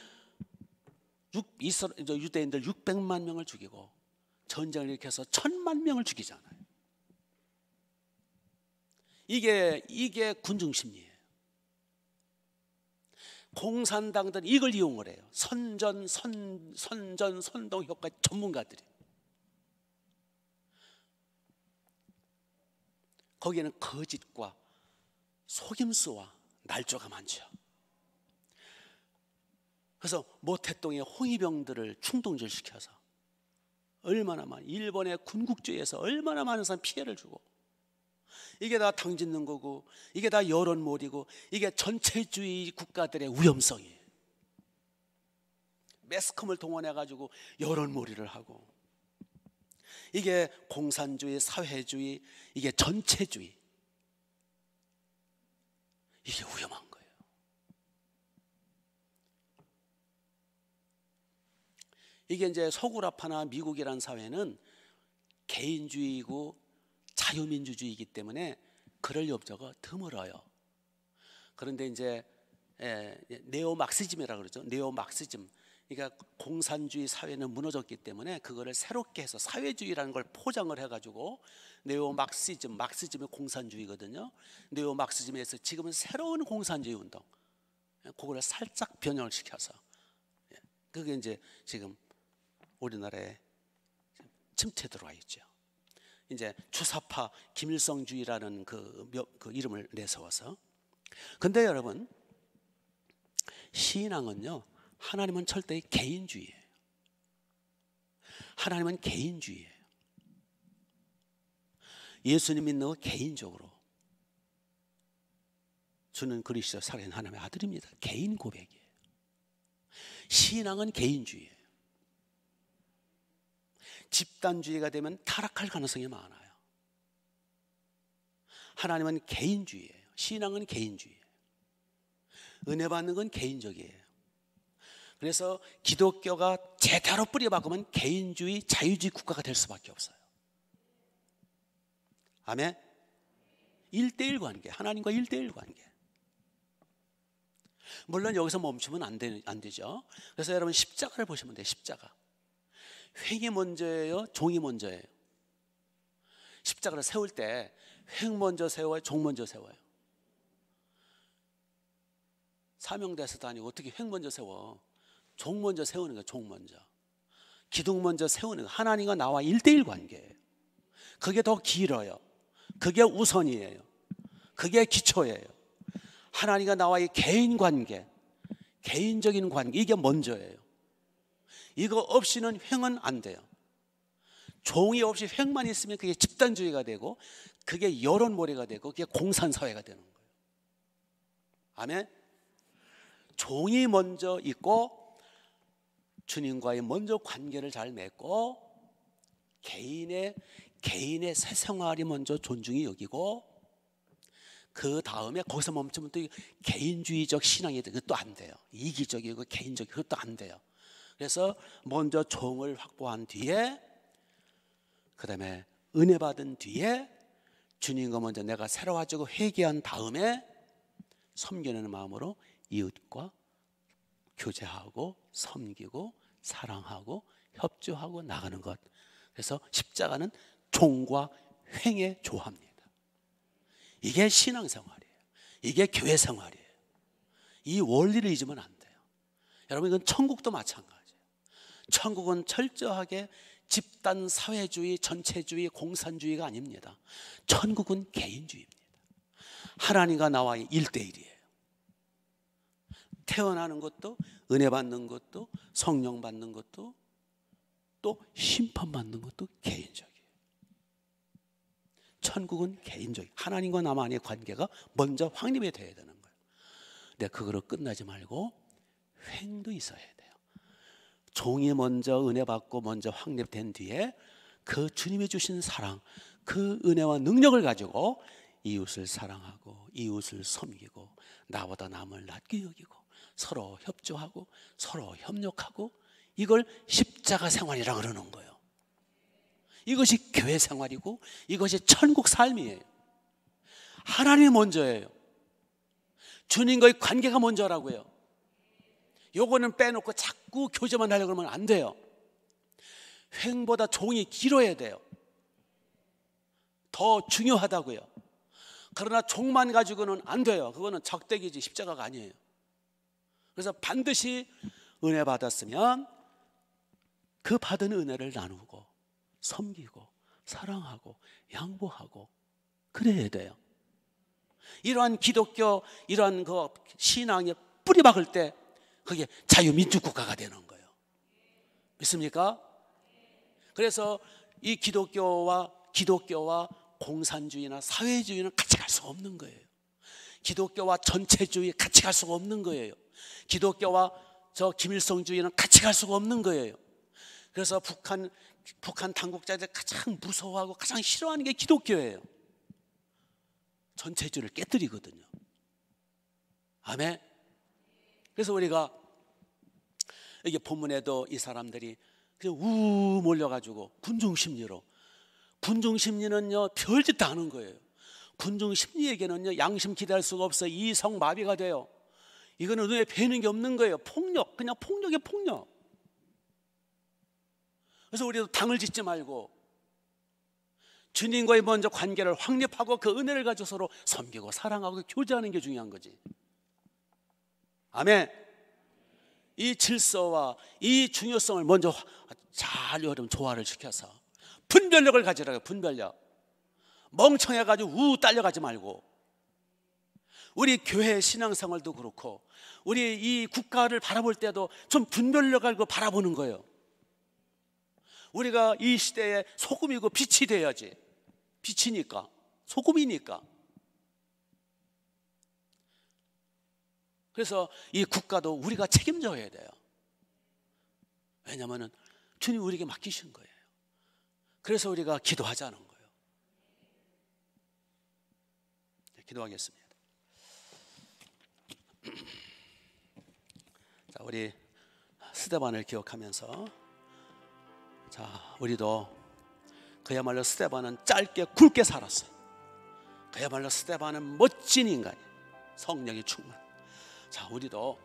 유대인들 600만 명을 죽이고 전쟁을 일으켜서 1000만 명을 죽이잖아요. 이게 군중심리예요. 공산당들은 이걸 이용을 해요. 선전, 선동 효과 전문가들이. 거기에는 거짓과 속임수와 날조가 많죠. 그래서 모태똥의 홍위병들을 충동질시켜서 얼마나 많은, 일본의 군국주의에서 얼마나 많은 사람 피해를 주고, 이게 다 당짓는 거고, 이게 다 여론몰이고, 이게 전체주의 국가들의 위험성이에요. 매스컴을 동원해가지고 여론몰이를 하고, 이게 공산주의, 사회주의, 이게 전체주의, 이게 위험한 거예요. 이게 이제 서구라파나 미국이라는 사회는 개인주의고 자유민주주의이기 때문에 그럴 여지가 드물어요. 그런데 이제 네오막시즘이라고 그러죠. 네오막시즘. 그러니까 공산주의 사회는 무너졌기 때문에 그거를 새롭게 해서 사회주의라는 걸 포장을 해가지고 네오막시즘, 막시즘이 공산주의거든요. 네오막시즘에서 지금은 새로운 공산주의 운동, 그거를 살짝 변형을 시켜서, 그게 이제 지금 우리나라에 침체 들어와 있죠. 이제 주사파 김일성주의라는 그 이름을 내세워서. 근데 여러분, 신앙은요, 하나님은 철저히 개인주의예요. 하나님은 개인주의예요. 예수님 믿는 거 개인적으로, 주는 그리스도 살아있는 하나님의 아들입니다. 개인 고백이에요. 신앙은 개인주의예요. 집단주의가 되면 타락할 가능성이 많아요. 하나님은 개인주의예요. 신앙은 개인주의예요. 은혜 받는 건 개인적이에요. 그래서 기독교가 제대로 뿌려박으면 개인주의, 자유주의 국가가 될 수밖에 없어요. 아멘. 1대1 관계, 하나님과 1대1 관계. 물론 여기서 멈추면 안 되죠. 그래서 여러분, 십자가를 보시면 돼요. 십자가. 횡이 먼저예요, 종이 먼저예요? 십자가를 세울 때 횡 먼저 세워요, 종 먼저 세워요? 사명대에서도 아니고 어떻게 횡 먼저 세워? 종 먼저 세우는 거예요. 종 먼저. 기둥 먼저 세우는 거예요. 하나님과 나와 1대1 관계예요. 그게 더 길어요. 그게 우선이에요. 그게 기초예요. 하나님과 나와의 개인 관계, 개인적인 관계, 이게 먼저예요. 이거 없이는 횡은 안 돼요. 종이 없이 횡만 있으면 그게 집단주의가 되고, 그게 여론몰이가 되고, 그게 공산사회가 되는 거예요. 아멘. 종이 먼저 있고 주님과의 먼저 관계를 잘 맺고, 개인의 새생활이 먼저 존중이 여기고, 그 다음에 거기서 멈추면 또 개인주의적 신앙이 되고, 그것도 안 돼요. 이기적이고 개인적이고, 그것도 안 돼요. 그래서 먼저 종을 확보한 뒤에, 그 다음에 은혜 받은 뒤에 주님과 먼저 내가 새로워지고 회개한 다음에 섬기는 마음으로 이웃과 교제하고 섬기고 사랑하고 협조하고 나가는 것. 그래서 십자가는 종과 횡에 조합니다. 이게 신앙생활이에요. 이게 교회생활이에요. 이 원리를 잊으면 안 돼요. 여러분, 이건 천국도 마찬가지예요. 천국은 철저하게 집단 사회주의, 전체주의, 공산주의가 아닙니다. 천국은 개인주의입니다. 하나님과 나와의 1대1이에요. 태어나는 것도, 은혜 받는 것도, 성령 받는 것도, 또 심판받는 것도 개인적이에요. 천국은 개인적이에요. 하나님과 나만의 관계가 먼저 확립이 돼야 되는 거예요. 근데 그거로 끝나지 말고 횡도 있어야 돼요. 종이 먼저 은혜 받고 먼저 확립된 뒤에 그 주님이 주신 사랑, 그 은혜와 능력을 가지고 이웃을 사랑하고 이웃을 섬기고 나보다 남을 낮게 여기고 서로 협조하고 서로 협력하고, 이걸 십자가 생활이라 그러는 거예요. 이것이 교회 생활이고 이것이 천국 삶이에요. 하나님이 먼저예요. 주님과의 관계가 먼저라고요. 요거는 빼놓고 자꾸 교제만 하려고 그러면 안 돼요. 횡보다 종이 길어야 돼요. 더 중요하다고요. 그러나 종만 가지고는 안 돼요. 그거는 적대기지 십자가가 아니에요. 그래서 반드시 은혜 받았으면 그 받은 은혜를 나누고 섬기고 사랑하고 양보하고 그래야 돼요. 이러한 기독교, 이러한 그 신앙에 뿌리 박을 때 그게 자유민주국가가 되는 거예요. 믿습니까? 그래서 이 기독교와 공산주의나 사회주의는 같이 갈 수가 없는 거예요. 기독교와 전체주의 같이 갈 수가 없는 거예요. 기독교와 저 김일성주의는 같이 갈 수가 없는 거예요. 그래서 북한 당국자들 가장 무서워하고 가장 싫어하는 게 기독교예요. 전체주의를 깨뜨리거든요. 아멘. 그래서 우리가 이게 본문에도 이 사람들이 그냥 몰려가지고 군중심리로, 군중심리는요 별짓 다 하는 거예요. 군중심리에게는요 양심 기대할 수가 없어요. 이성 마비가 돼요. 이거는 눈에 뵈는 게 없는 거예요. 폭력, 그냥 폭력의 폭력. 그래서 우리도 당을 짓지 말고 주님과의 먼저 관계를 확립하고 그 은혜를 가지고 서로 섬기고 사랑하고 교제하는 게 중요한 거지. 아멘. 이 질서와 이 중요성을 먼저 잘 여러분 조화를 시켜서 분별력을 가지라고요. 분별력. 멍청해가지고 딸려가지 말고, 우리 교회 신앙생활도 그렇고 우리 이 국가를 바라볼 때도 좀 분별력 가지고 바라보는 거예요. 우리가 이 시대에 소금이고 빛이 돼야지. 빛이니까, 소금이니까. 그래서 이 국가도 우리가 책임져야 돼요. 왜냐하면 주님이 우리에게 맡기신 거예요. 그래서 우리가 기도하자는 거예요. 기도하겠습니다. 자, 우리 스데반을 기억하면서, 자, 우리도 그야말로 스데반은 짧게 굵게 살았어요. 그야말로 스데반은 멋진 인간이에요. 성령이 충만. 자, 우리도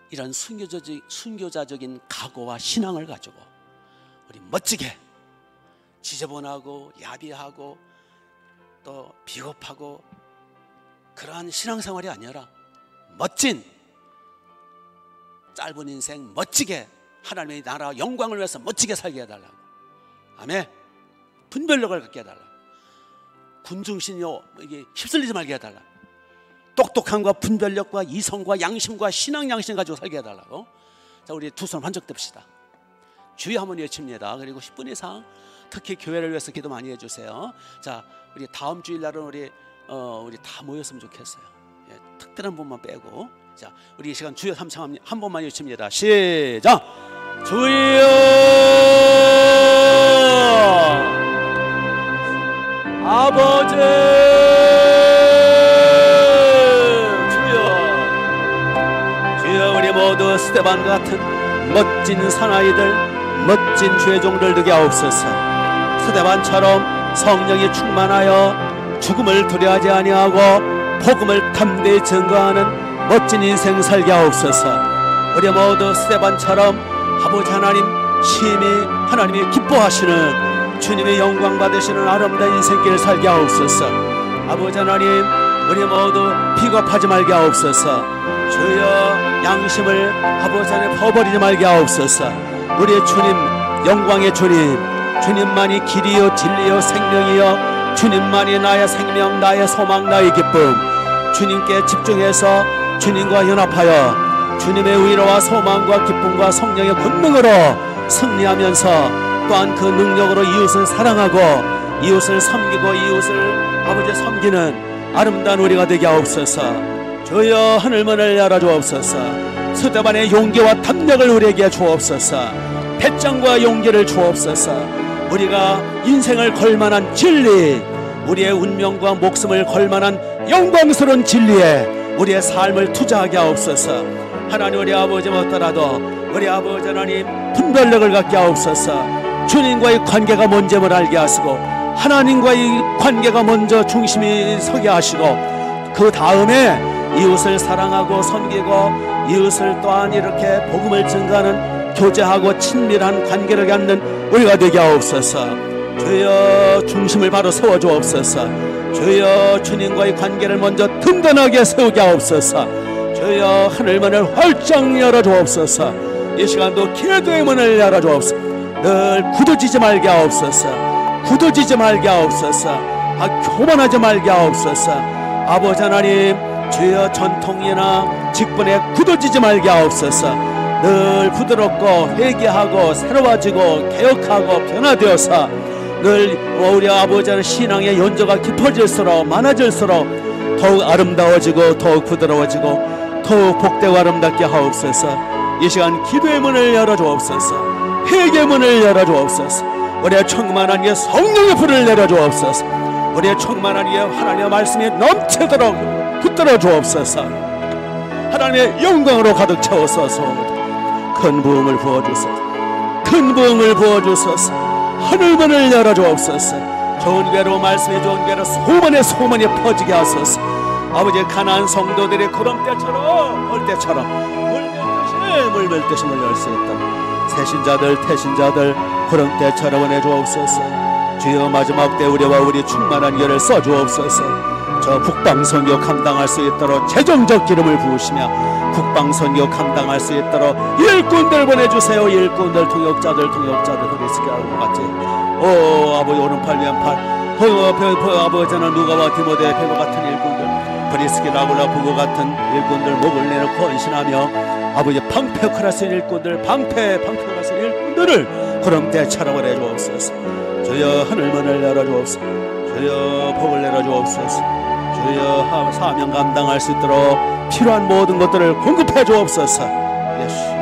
이런 순교자적인 각오와 신앙을 가지고 우리 멋지게 지저분하고 야비하고 또 비겁하고 그러한 신앙생활이 아니라 멋진, 짧은 인생 멋지게 하나님의 나라 영광을 위해서 멋지게 살게 해달라고. 아멘. 분별력을 갖게 해달라고. 군중심리요 이게 휩쓸리지 말게 해달라고. 똑똑함과 분별력과 이성과 양심과 신앙 양심 가지고 살게 해달라고. 자, 우리 두 손 번쩍 듭시다. 주여 한번 외칩니다. 그리고 10분 이상 특히 교회를 위해서 기도 많이 해주세요. 자, 우리 다음 주일날은 우리 다 모였으면 좋겠어요. 예, 특별한 분만 빼고. 자, 우리 이 시간 주여 삼창 한 번만 외칩니다. 시작. 주여 아버지, 주여 우리 모두 스데반 같은 멋진 사나이들, 멋진 주의 종들 되게 하옵소서. 스데반처럼 성령이 충만하여 죽음을 두려워하지 아니하고 복음을 담대히 증거하는 멋진 인생 살게 하옵소서. 우리 모두 스데반처럼 아버지 하나님 심히 하나님이 기뻐하시는 주님의 영광 받으시는 아름다운 인생길 살게 하옵소서. 아버지 하나님 우리 모두 비겁하지 말게 하옵소서. 주여 양심을 아버지 하나님 퍼버리지 말게 하옵소서. 우리의 주님 영광의 주님, 주님만이 길이요 진리요 생명이요 주님만이 나의 생명 나의 소망 나의 기쁨. 주님께 집중해서 주님과 연합하여 주님의 위로와 소망과 기쁨과 성령의 권능으로 승리하면서 또한 그 능력으로 이웃을 사랑하고 이웃을 섬기고 이웃을 아버지 섬기는 아름다운 우리가 되게 하옵소서. 주여 하늘문을 열어주옵소서. 스데반의 용기와 담력을 우리에게 주옵소서. 배짱과 용기를 주옵소서. 우리가 인생을 걸만한 진리, 우리의 운명과 목숨을 걸만한 영광스러운 진리에 우리의 삶을 투자하게 하옵소서. 하나님 우리 아버지 못하라도 우리 아버지 하나님 분별력을 갖게 하옵소서. 주님과의 관계가 뭔지를 알게 하시고 하나님과의 관계가 먼저 중심이 서게 하시고 그 다음에 이웃을 사랑하고 섬기고 이웃을 또한 이렇게 복음을 증거하는 교제하고 친밀한 관계를 갖는 우리가 되게 하옵소서. 주여 중심을 바로 세워주옵소서. 주여 주님과의 관계를 먼저 든든하게 세우게 하옵소서. 주여 하늘문을 활짝 열어주옵소서. 이 시간도 기도의 문을 열어주옵소서. 늘 굳어지지 말게 하옵소서. 굳어지지 말게 하옵소서. 교만하지 말게 하옵소서. 아버지 하나님 주여 전통이나 직분에 굳어지지 말게 하옵소서. 늘 부드럽고 회개하고 새로워지고 개혁하고 변화되어서 늘 우리 아버지는 신앙의 연조가 깊어질수록 많아질수록 더욱 아름다워지고 더욱 부드러워지고 더욱 복되고 아름답게 하옵소서. 이 시간 기도의 문을 열어주옵소서. 회개의 문을 열어주옵소서. 우리의 충만한 이의 성령의 불을 내려주옵소서. 우리의 충만한 이의 하나님의 말씀이 넘치도록 붙들어 주옵소서. 하나님의 영광으로 가득 채워서서 큰 부흥을 부어주소서. 큰 부흥을 부어주소서. 하늘문을 열어주옵소서. 좋은 괴로 말씀의 좋은 괴로 소문에 퍼지게 하소서. 아버지 가나안 성도들의 구름대처럼 벌떼처럼 물밀듯이 물려올 수 있도록 새신자들 태신자들 구름대처럼 은혜주옵소서. 주여 마지막 때 우리와 우리 충만한 열을 써주옵소서. 저 북방선교 감당할 수 있도록 재정적 기름을 부으시며 북방선교 감당할 수 있도록 일꾼들 보내주세요. 일꾼들 통역자들 그리스도하고 같이 오 아버지 오른팔 왼팔 아버지는 누가와 디모데 베고 같은 일꾼들 브리스기라굴라 부부 같은 일꾼들 목을 내놓고 헌신하며 아버지 방패 크라스 일꾼들 방패 크라스 일꾼들을 그럼때 차라고 해주옵소서. 주여 하늘문을 열어주옵소서. 주여 복을 내려주옵소서. 주여 사명 감당할 수 있도록 필요한 모든 것들을 공급해 주옵소서. 예수